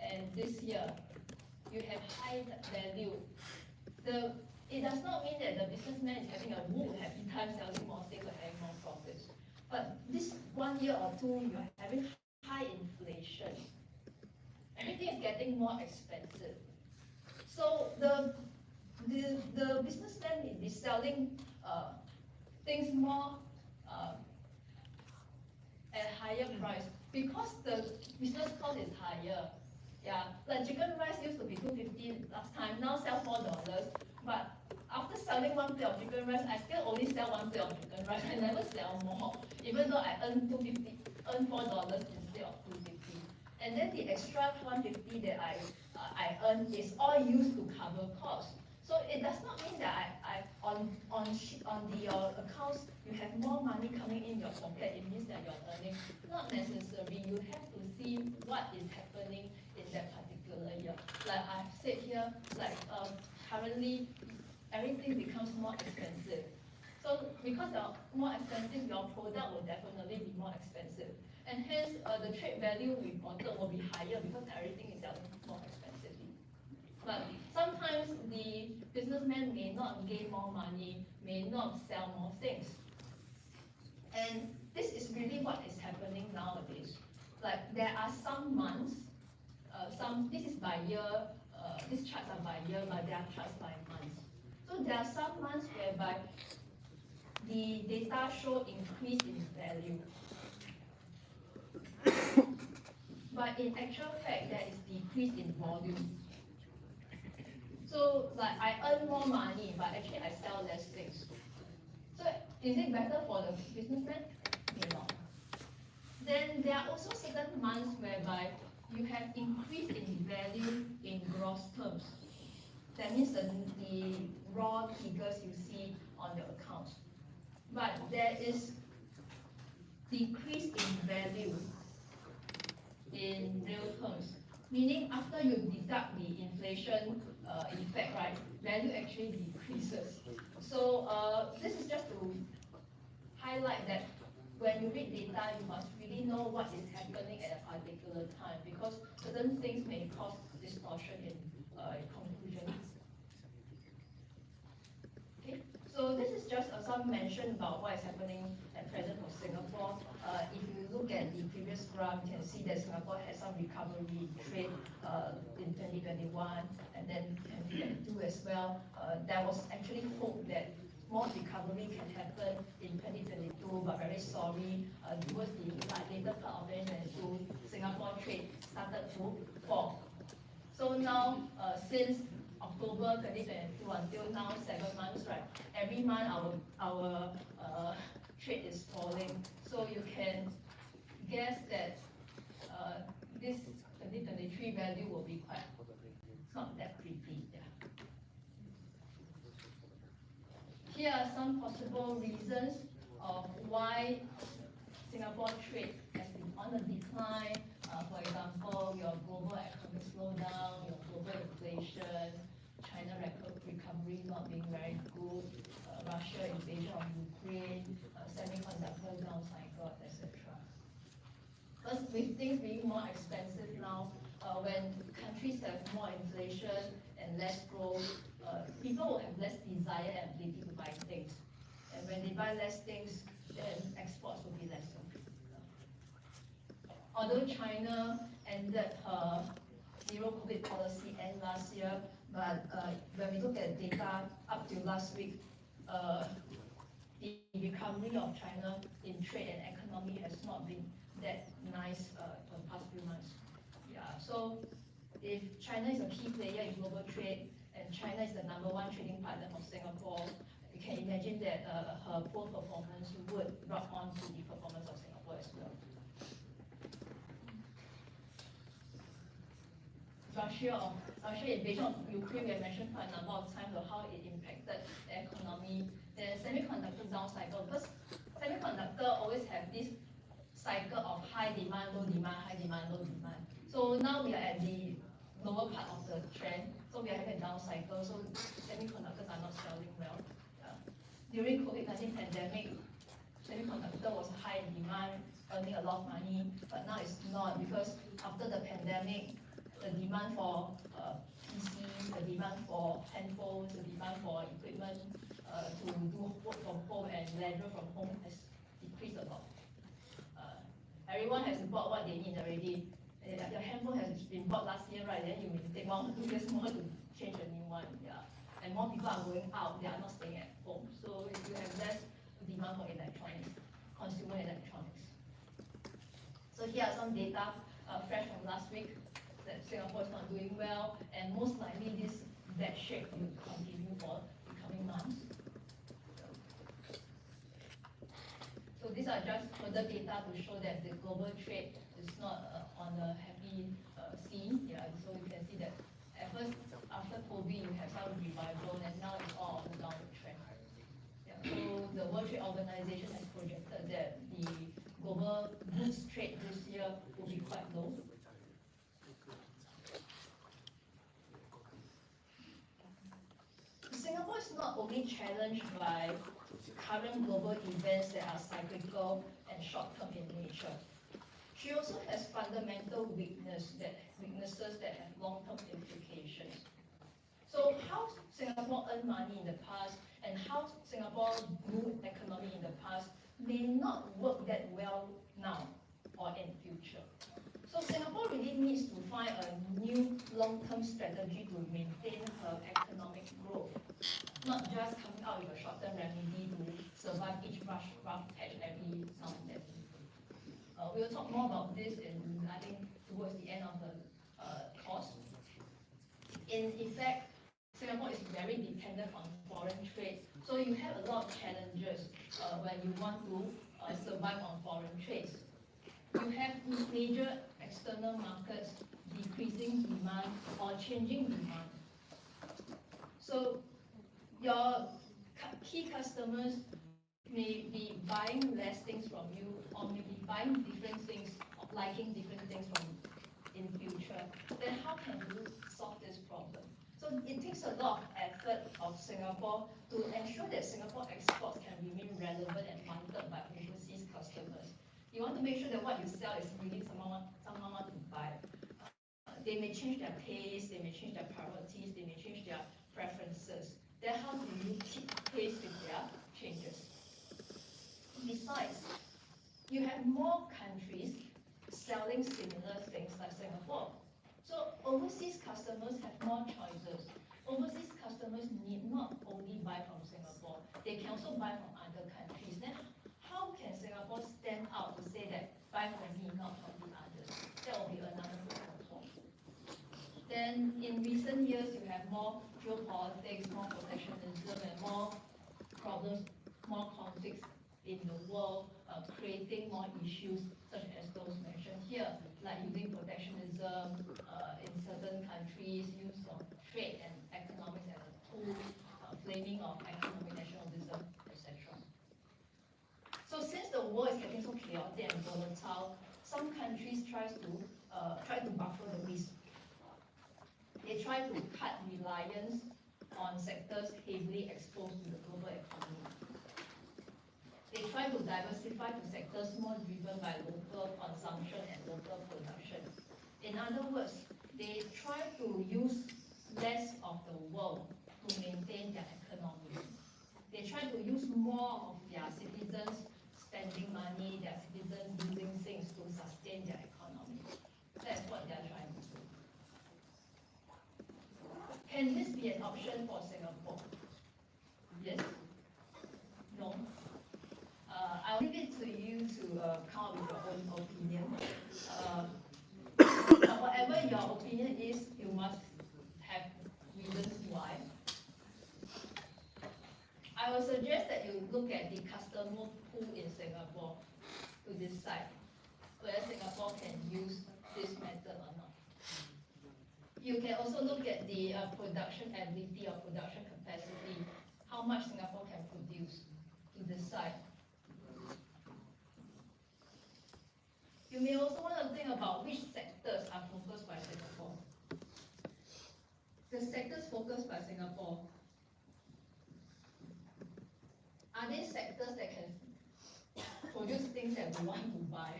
and this year, you have high value. It does not mean that the businessman is having a woo happy time selling more things or having more profits. But this 1 year or two, you're having high inflation. Everything is getting more expensive. So the businessman is selling things more at higher price because the business cost is higher. Yeah, like chicken rice used to be $2.50 last time, now sell $4. But after selling one plate of chicken rice, I still only sell one plate of chicken rice. I never sell more, even though I earn $4 instead of $2.50. And then the extra $1.50 that I earn is all used to cover costs. So it does not mean that on the accounts you have more money coming in your pocket. It means that you're earning. Not necessarily. You have to see what is happening in that particular year. Like I've said here, like currently everything becomes more expensive. So because you're more expensive, your product will definitely be more expensive. And hence the trade value reported will be higher because everything is selling more expensively. But sometimes the businessman may not gain more money, may not sell more things. And this is really what is happening nowadays. Like there are some months, this is by year, these charts are by year, but there are charts by months. So there are some months whereby the data show increase in value. But in actual fact, there is decrease in volume. So like I earn more money, but actually I sell less things. So is it better for the businessman? May not. Then there are also certain months whereby you have increase in value in gross terms. That means the raw figures you see on your accounts. But there is decrease in value in real terms. Meaning after you deduct the inflation effect, right, value actually decreases. So this is just to highlight that when you read data, you must really know what is happening at a particular time because certain things may cause distortion in conclusion. Okay, so this is just some mention about what is happening at present for Singapore. If you look at the previous graph, you can see that Singapore has some recovery in trade in 2021 and then 2022 as well. There was actually hope that more recovery can happen in 2022, but very sorry, towards the later part of 2022, Singapore trade started to fall. So now, since October 2022 until now, 7 months, right? Every month our trade is falling. So you can guess that this 2023 value will be quite not that pretty. Yeah. Here are some possible reasons of why Singapore trade has been on a decline. For example, your global economic slowdown, your global inflation, China recovery not being very good, Russia invasion of Ukraine, semiconductor down cycle, etc. Because with things being more expensive now, when countries have more inflation and less growth, people will have less desire and ability to buy things. And when they buy less things, then exports will be lesser. Although China ended her zero COVID policy end last year, but when we look at data up to last week, the recovery of China in trade and economy has not been that nice for the past few months. Yeah, so if China is a key player in global trade and China is the #1 trading partner of Singapore, you can imagine that her poor performance would rub on to the performance of Singapore as well. Russia invasion of Ukraine, we have mentioned quite a number of times of how it impacted the economy, the semiconductor down cycle, because semiconductor always have this cycle of high demand, low demand, high demand, low demand. So now we are at the lower part of the trend, so we are having a down cycle, so semiconductors are not selling well. During COVID-19 pandemic, semiconductor was high in demand, earning a lot of money, but now it's not, because after the pandemic, the demand for PC, the demand for handphones, the demand for equipment to do work from home and leisure from home has decreased a lot. Everyone has bought what they need already. Your handphone has been bought last year, right? Then you may take 1 or 2 years more to change a new one. Yeah. And more people are going out, they are not staying at home. So you have less demand for electronics, consumer electronics. So here are some data fresh from last week that Singapore is not doing well, and most likely this bad shape will continue for the coming months. So these are just further data to show that the global trade is not on a happy scene. Yeah, so you can see that at first after COVID you have some revival, and now it's all on the downward trend. Yeah, so the World Trade Organization has projected that the global goods trade this year will be quite low. Singapore is not only challenged by current global events that are cyclical and short-term in nature. She also has fundamental weaknesses that have long-term implications. So how Singapore earned money in the past and how Singapore grew economy in the past may not work that well now or in future. So Singapore really needs to find a new long-term strategy to maintain her economic growth, not just coming out with a short-term remedy to survive each rough patch every now and then. We'll talk more about this I think, towards the end of the course. In effect, Singapore is very dependent on foreign trade, so you have a lot of challenges when you want to survive on foreign trades. You have major external markets decreasing demand or changing demand. So your key customers may be buying less things from you, or may be buying different things, or liking different things from in future. Then how can you solve this problem? So it takes a lot of effort of Singapore to ensure that Singapore exports can remain relevant and wanted by overseas customers. You want to make sure that what you sell is really someone want to buy. They may change their taste, they may change their priorities, they may change their preferences. Then how do you keep pace with their changes? Besides, you have more countries selling similar things like Singapore. So overseas customers have more choices. Overseas customers need not only buy from Singapore, they can also buy from other countries. Then how can Singapore stand out to say that buy from me, not from the others? That will be another problem. Then in recent years, you have more geopolitics, more protectionism, and more problems, more conflicts in the world, creating more issues such as those mentioned here, like using protectionism in certain countries, use of trade and economics as a tool, flaming of economic nationalism, etc. So since the world is getting so chaotic and volatile, some countries try to buffer the risk. They try to cut reliance on sectors heavily exposed to the global economy. They try to diversify to sectors more driven by local consumption and local production. In other words, they try to use less of the world to maintain their economy. They try to use more of their citizens spending money, their citizens using things to sustain their economy. That's what they're trying to do. Can this be an option for Singapore? Yes? No? I'll leave it to you to come up with your own opinion. Whatever your opinion is, you must have reasons why. I would suggest that you look at the customer pool in Singapore to decide whether Singapore can use this method or not. You can also look at the production ability or production capacity, how much Singapore can produce to decide. You may also want to think about which sectors are focused by Singapore. The sectors focused by Singapore, are they sectors that can produce things that we want to buy?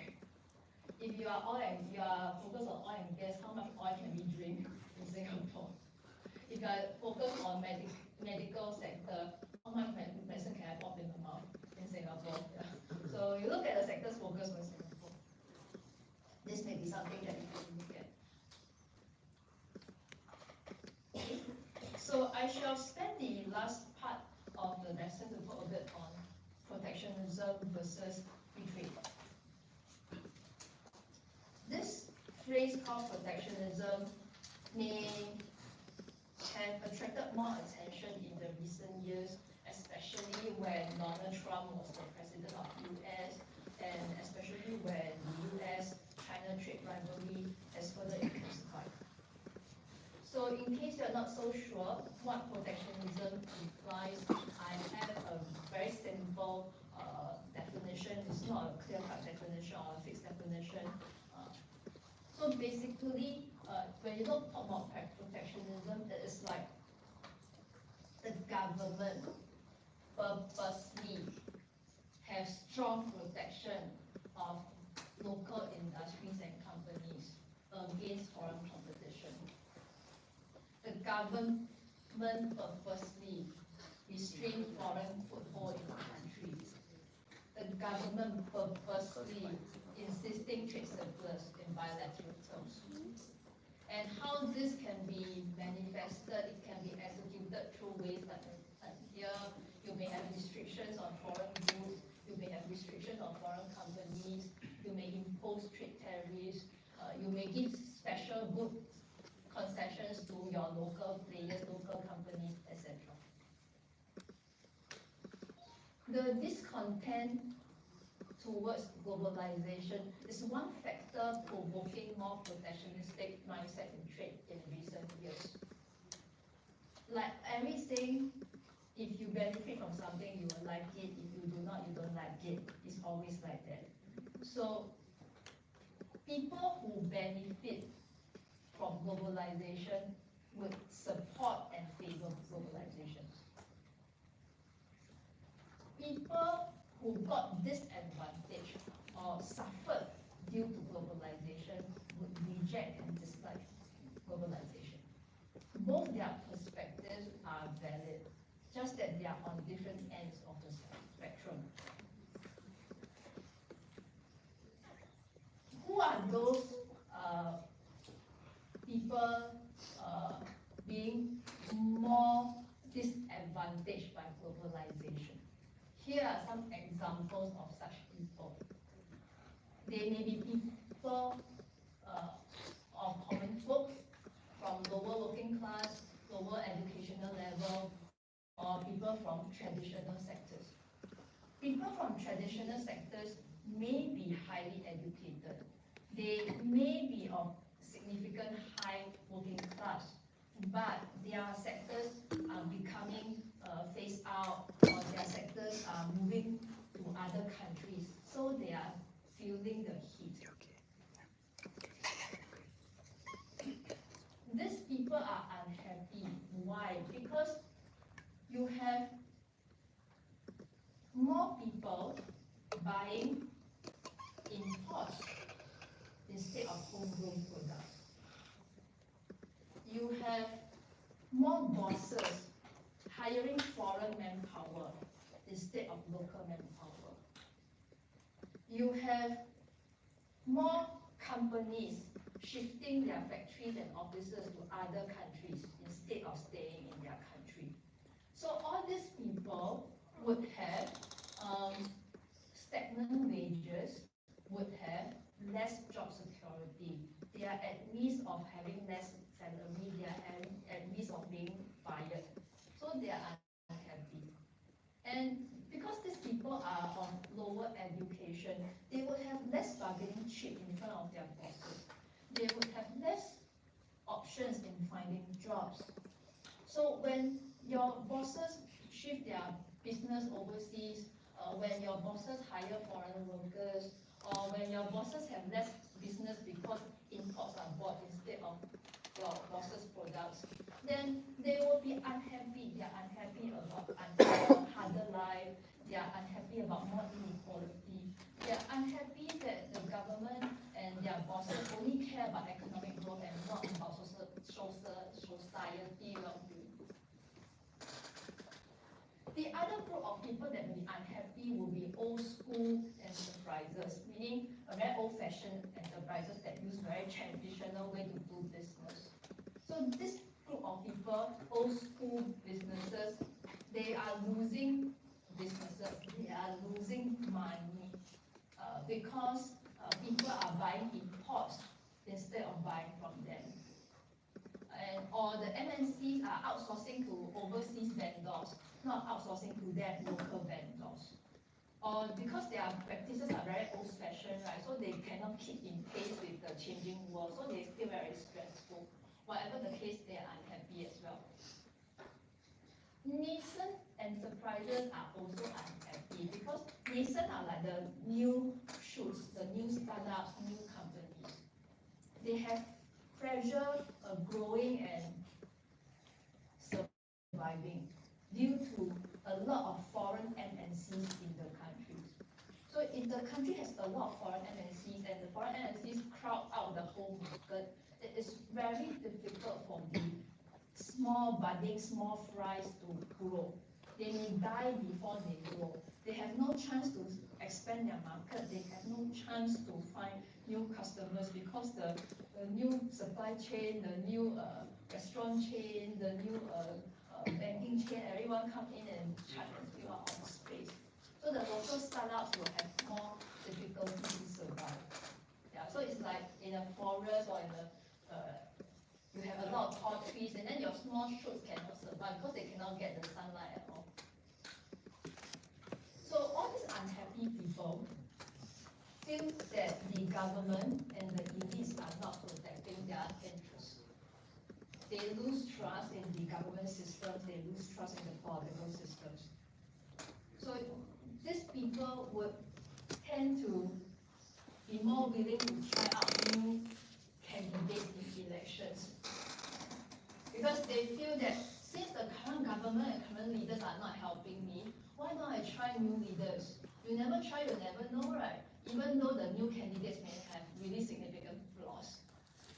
If you are focused on oil and gas, how much oil can we drink in Singapore? If you are focused on medical sector, how much medicine can I pop in the mouth in Singapore? Yeah. So you look at the sectors focused on Singapore. This may be something that you can look at. So I shall spend the last part of the lesson to talk a bit on protectionism versus free trade. This phrase called protectionism may have attracted more attention in the recent years, especially when Donald Trump was the president of US, and especially when the US-China trade rivalry has further intensified. So in case you're not so sure what protectionism implies, I have a very simple definition. It's not a clear-cut definition or a fixed definition. So basically, when you talk about protectionism, it is like the government purposely have strong protection of local industries and companies against foreign competition. The government purposely restrain foreign foothold in the country. The government purposely insisting trade surplus in bilateral terms. And how this can be manifested, it can be executed through ways like here, you may have restrictions on foreign goods, you may have restrictions on foreign companies, you may impose trade tariffs, you may give special good concessions to your local players, local companies, etc. The discontent towards globalization is one factor provoking more protectionistic mindset in trade in recent years. Like everything, if you benefit from something, you will like it. If you do not, you don't like it. It's always like that. So people who benefit from globalization would support and favor globalization. People who got disadvantaged or suffered due to globalization would reject and dislike globalization. Both their perspectives are valid, just that they are on different ends of the spectrum. Who are those people being more disadvantaged by globalization? Here are some examples of such people. They may be people of common folk, from lower working class, lower educational level or people from traditional sectors. People from traditional sectors may be highly educated. They may be of significant high working class, but their sectors are becoming phased out, or their sectors are moving to other countries, so they are feeling the heat. These people are unhappy. Why? Because you have more people buying imports instead of homegrown products. You have more bosses hiring foreign manpower instead of local manpower. You have more companies shifting their factories and offices to other countries instead of staying in their country. So all these people would have stagnant wages, would have less job security. They are at risk of having less salary, they are at risk of being fired. So they are unhappy. And because these people are of lower education, they would have less bargaining chip in front of their bosses. They would have less options in finding jobs. So when your bosses shift their business overseas, when your bosses hire foreign workers, or when your bosses have less business because imports are bought instead of your boss's products, then they will be unhappy. They are unhappy about harder life. They are unhappy about more inequality. They are unhappy that the government and their bosses only care about economic growth and not about society well-being. The other group of people that will be unhappy will be old school enterprises, meaning a very old-fashioned enterprises that use very traditional way to do business. So this group of people, old school businesses, they are losing businesses, they are losing money because people are buying imports instead of buying from them. Or the MNCs are outsourcing to overseas vendors, not outsourcing to their local vendors. Or because their practices are very old-fashioned, right? So they cannot keep in pace with the changing world. So they feel very stressful. Whatever the case, they are unhappy as well. Nascent enterprises are also unhappy because nascent are like the new shoots, the new startups, new companies. They have pressure of growing and surviving due to a lot of foreign MNCs in the countries. So if the country has a lot of foreign MNCs and the foreign MNCs crowd out the whole market, it is very difficult for the small budding, small fries to grow. They may die before they grow. They have no chance to expand their market. They have no chance to find new customers because the new supply chain, the new restaurant chain, the new banking chain, everyone come in and charge and fill out all the space. So the local startups will have more difficulty to survive. Yeah, so it's like in a forest or in a you have a lot of tall trees, and then your small shoots cannot survive because they cannot get the sunlight at all. So all these unhappy people feel that the government and the elites are not protecting their interests. They lose trust in the government systems, they lose trust in the political systems. So these people would tend to be more willing to try out new candidates in elections. Because they feel that since the current government and current leaders are not helping me, why not I try new leaders? You never try, you never know, right? Even though the new candidates may have really significant flaws.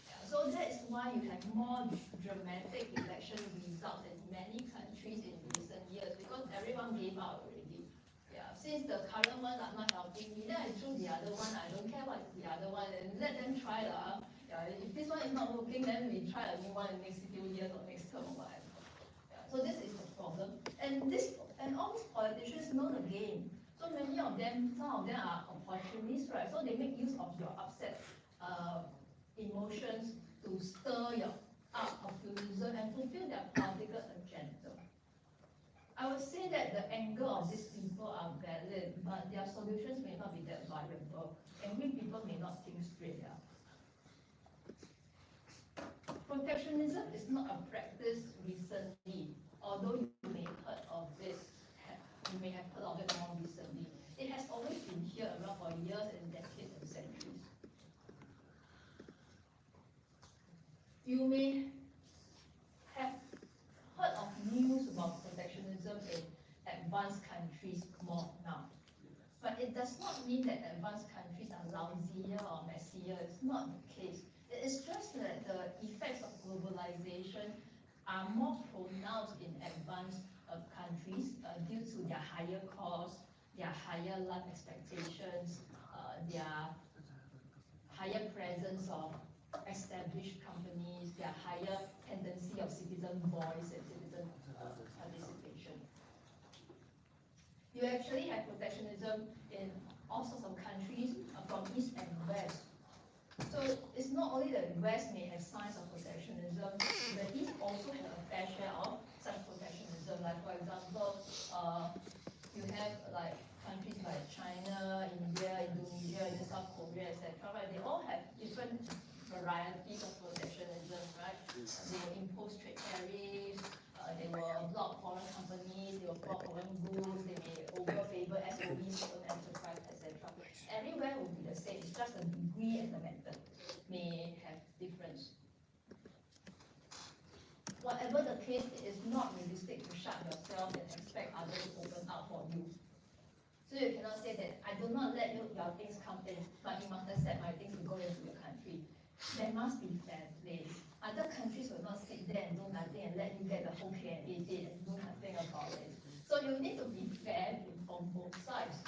Yeah, so that is why you have more dramatic election results in many countries in recent years, because everyone gave up already. Yeah, since the current ones are not helping me, then I choose the other one. I don't care what is the other one, and let them try lah. Yeah, if this one is not working, then we try a new one in the next few years or next term or whatever. Yeah, so this is the problem. And all these politicians know the game. So many of them, some of them are opportunists, right? So they make use of your upset emotions to stir your up populism and fulfill their political agenda. I would say that the anger of these people are valid, but their solutions may not be that viable. Angry people may not think straight. Yeah. Protectionism is not a practice recently, although you may heard of it. You may have heard of it more recently. It has always been here around for years and decades and centuries. You may have heard of news about protectionism in advanced countries more now. But it does not mean that advanced countries are lousier or messier. It's not the case. It is just that the effects of globalization are more pronounced in advanced countries due to their higher costs, their higher life expectations, their higher presence of established companies, their higher tendency of citizen voice and citizen participation. You actually have protectionism in all sorts of countries from east and west. So it's not only the west may have signs of protectionism, the east also have a fair share of such protectionism. Like for example, you have like countries like China, India, Indonesia, even South Korea, etc. Right? They all have different varieties of protectionism, right? They will impose trade tariffs, they will block foreign companies, they will block foreign goods, they may overfavor SOEs, own enterprise, etc. Everywhere will be the same. It's just the degree and the method may have difference. Whatever the case, it is not realistic to shut yourself and expect others to open up for you. So you cannot say that I do not let your things come in, but you must accept my things to go into your country. There must be fair play. Other countries will not sit there and do nothing and let you get the whole K&A deal and do nothing about it. So you need to be fair from both sides.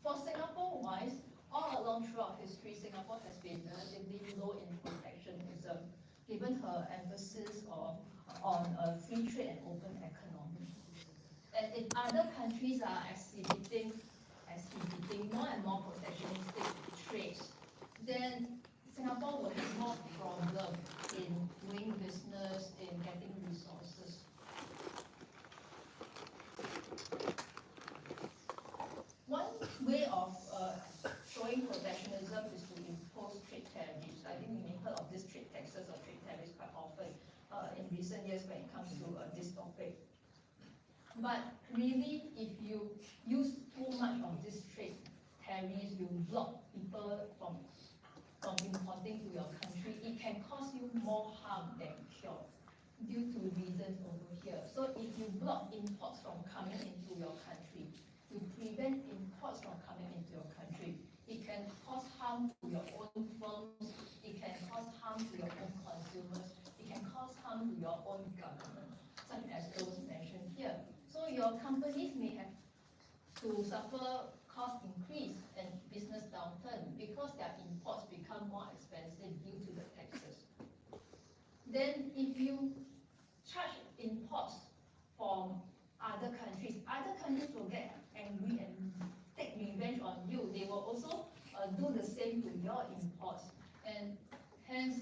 For Singapore-wise, all along throughout history, Singapore has been relatively low in protectionism, given her emphasis on a free trade and open economy. And if other countries are exhibiting more and more protectionistic traits, then Singapore will have more problem in doing business, in getting resources. One way of showing protectionism is to impose trade tariffs. I think you may have heard of this trade taxes or trade tariffs quite often in recent years when it comes to this topic. But really, if you use too much of these trade tariffs, you block people from importing to your country, it can cause you more harm than cure due to reasons over here. So if you block imports from coming into your country, you prevent imports from coming into your country, it can cause harm to your own firms, it can cause harm to your own consumers, it can cause harm to your own government, such as those mentioned here. So your companies may have to suffer cost increase and business downturn because their imports become more expensive due to the taxes. Then if you charge imports from other countries will get angry and take revenge on you. They will also do the same to your imports, and hence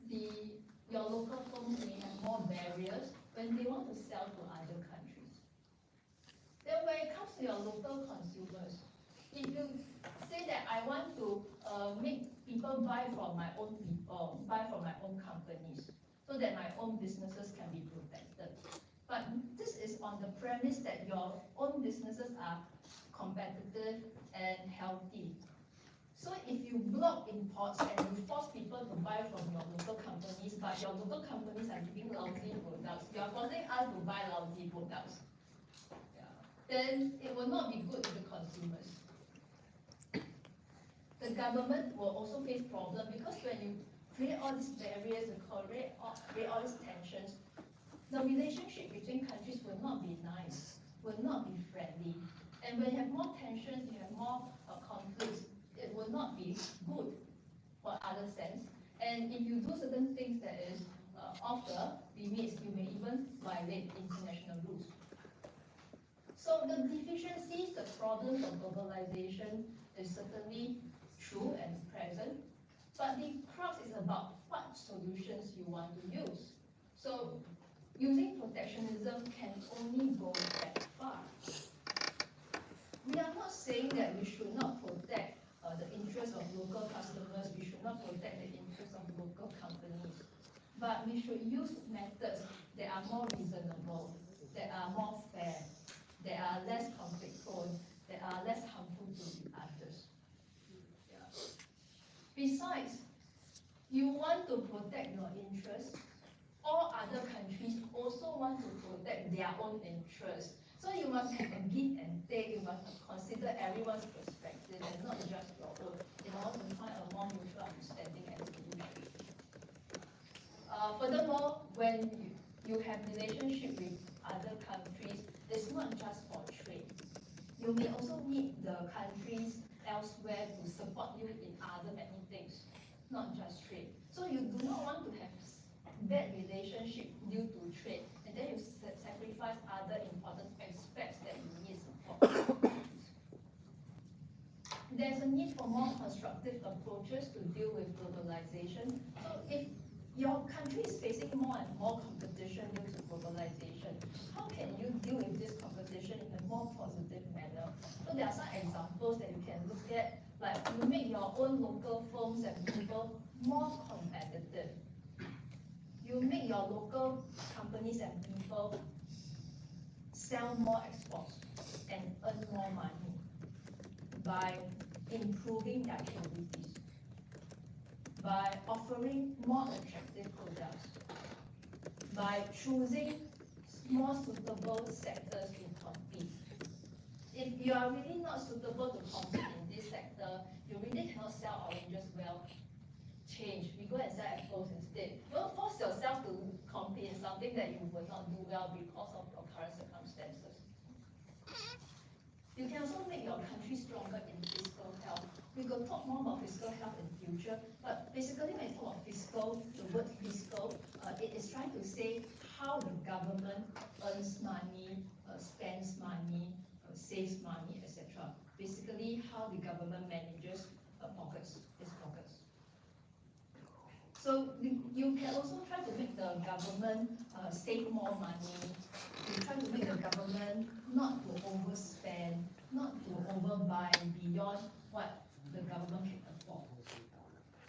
your local firms may have more barriers when they want to sell to other countries. Then when it comes to your local consumers, if you say that I want to make people buy from my own people, buy from my own companies, so that my own businesses can be protected. But this is on the premise that your own businesses are competitive and healthy. So if you block imports and you force people to buy from your local companies, but your local companies are giving lousy products, you are forcing us to buy lousy products, then it will not be good to the consumers. The government will also face problems because when you create all these barriers, create all these tensions, the relationship between countries will not be nice, will not be friendly. And when you have more tensions, you have more conflicts, it will not be good for other sense. And if you do certain things that is off the limits, you may even violate international rules. So the deficiencies, the problems of globalization is certainly true and present, but the crux is about what solutions you want to use. So using protectionism can only go that far. We are not saying that we should not protect the interests of local customers, we should not protect the interests of local companies, but we should use methods that are more reasonable, that are more fair, that are less conflict prone, that are less harmful to the others. Yeah. Besides, you want to protect your interests, all other countries also want to protect their own interests. So you must have a give and take, you must consider everyone's perspective and not just your own in order to find a more mutual understanding and solution. Furthermore, when you have relationship with other countries, it's not just for trade. You may also need the countries elsewhere to support you in other many things, not just trade. So you do not want to have bad relationship due to trade, and then you sacrifice other important aspects that you need support. There's a need for more constructive approaches to deal with globalization. So if your country is facing more and more competition due to globalization, how can you deal with this competition in a more positive manner? So there are some examples that you can look at, like you make your own local firms and people more competitive. You make your local companies and people sell more exports and earn more money by improving their capabilities, by offering more attractive products, by choosing more suitable sectors to compete. If you are really not suitable to compete in this sector, you really cannot sell oranges well. Change. We go and sell apples instead. Don't force yourself to compete in something that you will not do well because of your current circumstances. You can also make your country stronger in fiscal health. We will talk more about fiscal health in the future, but basically when you talk about fiscal, the word fiscal, it is trying to say how the government earns money, spends money, saves money, etc. Basically how the government manages its pockets. So you can also try to make the government save more money. You try to make the government not to overspend, not to overbuy beyond what the government can afford.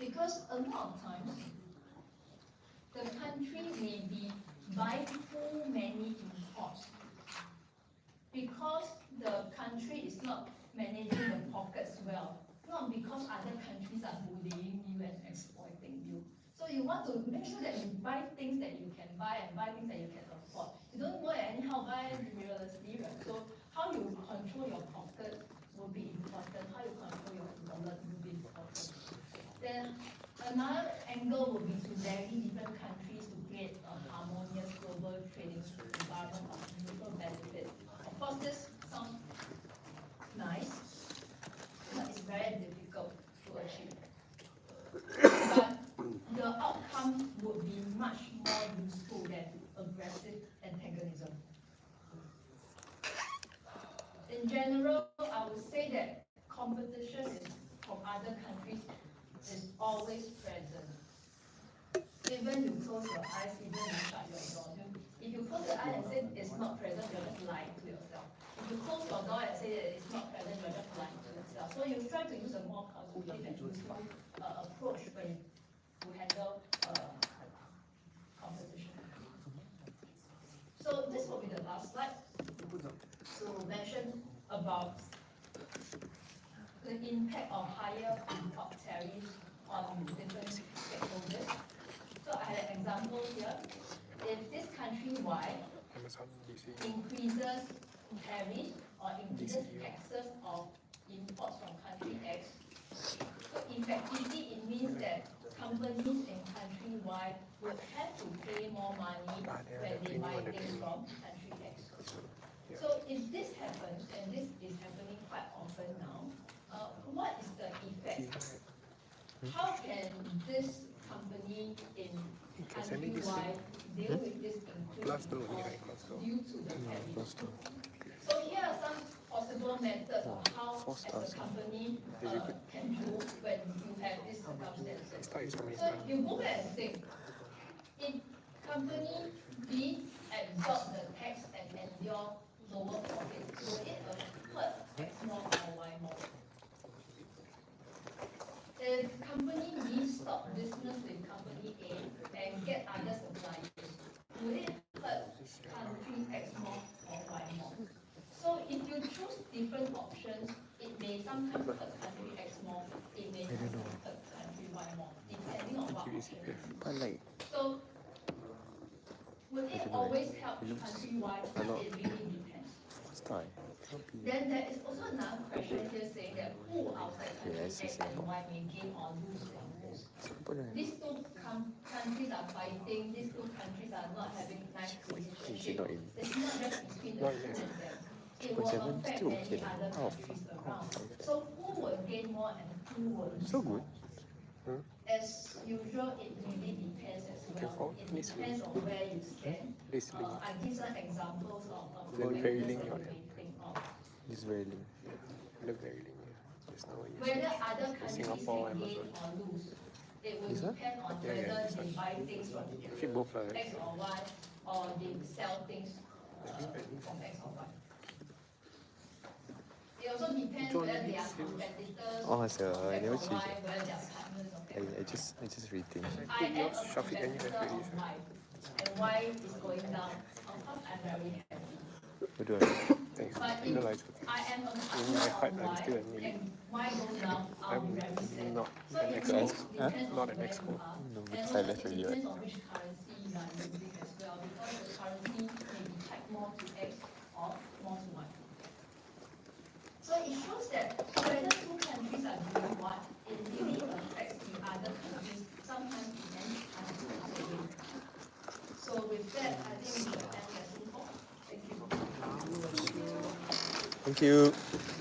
Because a lot of times, the country may be buying too many imports because the country is not managing the pockets well, not because other countries are bullying you and exploiting you. So you want to make sure that you buy things that you can buy and buy things that you can afford. You don't go and anyhow buy frivolously, right? So how you control your pocket will be important. How you control your wallet will be important. Then another angle will be to vary different countries to create a harmonious global trading environment of mutual benefit. Of course, this sounds nice, but it's very difficult to achieve. But the outcome would be much more useful than aggressive antagonism. In general, I would say that competition from other countries is always present. Even you close your eyes, even you shut your door. If you close your eyes and say it's not present, you're just lying to yourself. If you close your door and say that it's not present, you're just lying to yourself. So you try to use a more constructive and useful approach when you handle competition. So this will be the last slide to mention about the impact of higher import tariffs on different stakeholders. So I have an example here. If this countrywide increases tariffs or increases taxes of imports from country X, so effectively it means that companies in country Y would have to pay more money when they buy things from country X. So if this happens, and this is happening quite often now, what is the effect? How can this company in country Y deal with this increase in cost due to the tariffs? So here are some possible methods of how as a company can do when you have these circumstances. So you go back and think, if company B absorb the tax and endure lower profit? Will it hurt X more or Y more? If company B stop business with company A and get other suppliers, will it hurt country X more or Y more? So if you choose different options, it may sometimes hurt country X more, it may sometimes hurt country Y more, depending on what option. But like, So would I it don't know, always help it looks country Y? a lot It really depends. faster. Cannot be. Then there is also another question here saying that who outside country I see X and Singapore. Y may gain or lose from this. Singapore don't have. These two countries are fighting, these two countries are not having nice relationship. not in? It's not just between the two of them. It will 2.7 affect still many okay lah. other Out of countries five. around. So who will gain more and who will lose So more? good. Hmm? As usual, it really depends as well. It depends on where you stand. I give some examples of Very factors linked, that you yeah. may think of. It's very link. Look very linked. Just now when you Whether said other countries Singapore, can gain Amazon. or lose, it will This one? depend on Yeah, yeah, whether this they one. buy things from Actually both lah. X or Y, or they sell things from X or Y. It also depends John whether they are needs sales. competitors Oh, of sir, I X never or see Y, that. whether they are partners of X or Y. I just reading. I am a yours, Shafiq, and you competitor have of already, Y, and Y is going down. Of course, I'm very happy. What do I do? Thanks. But You know, if like, I am a in my heart, partner I'm of still Y, a newbie. and Y goes down, I'll be very sad. not So an it expo. really depends Not on an where expo. you are. No, And because also I left it already, depends on which currency you are using as well, because the currency may be tied more to X or more to Y. So it shows that whether two countries are doing what, it really affects the other countries, sometimes in an unintended way. So with that, I think we should end lesson 4. Thank you. Thank you.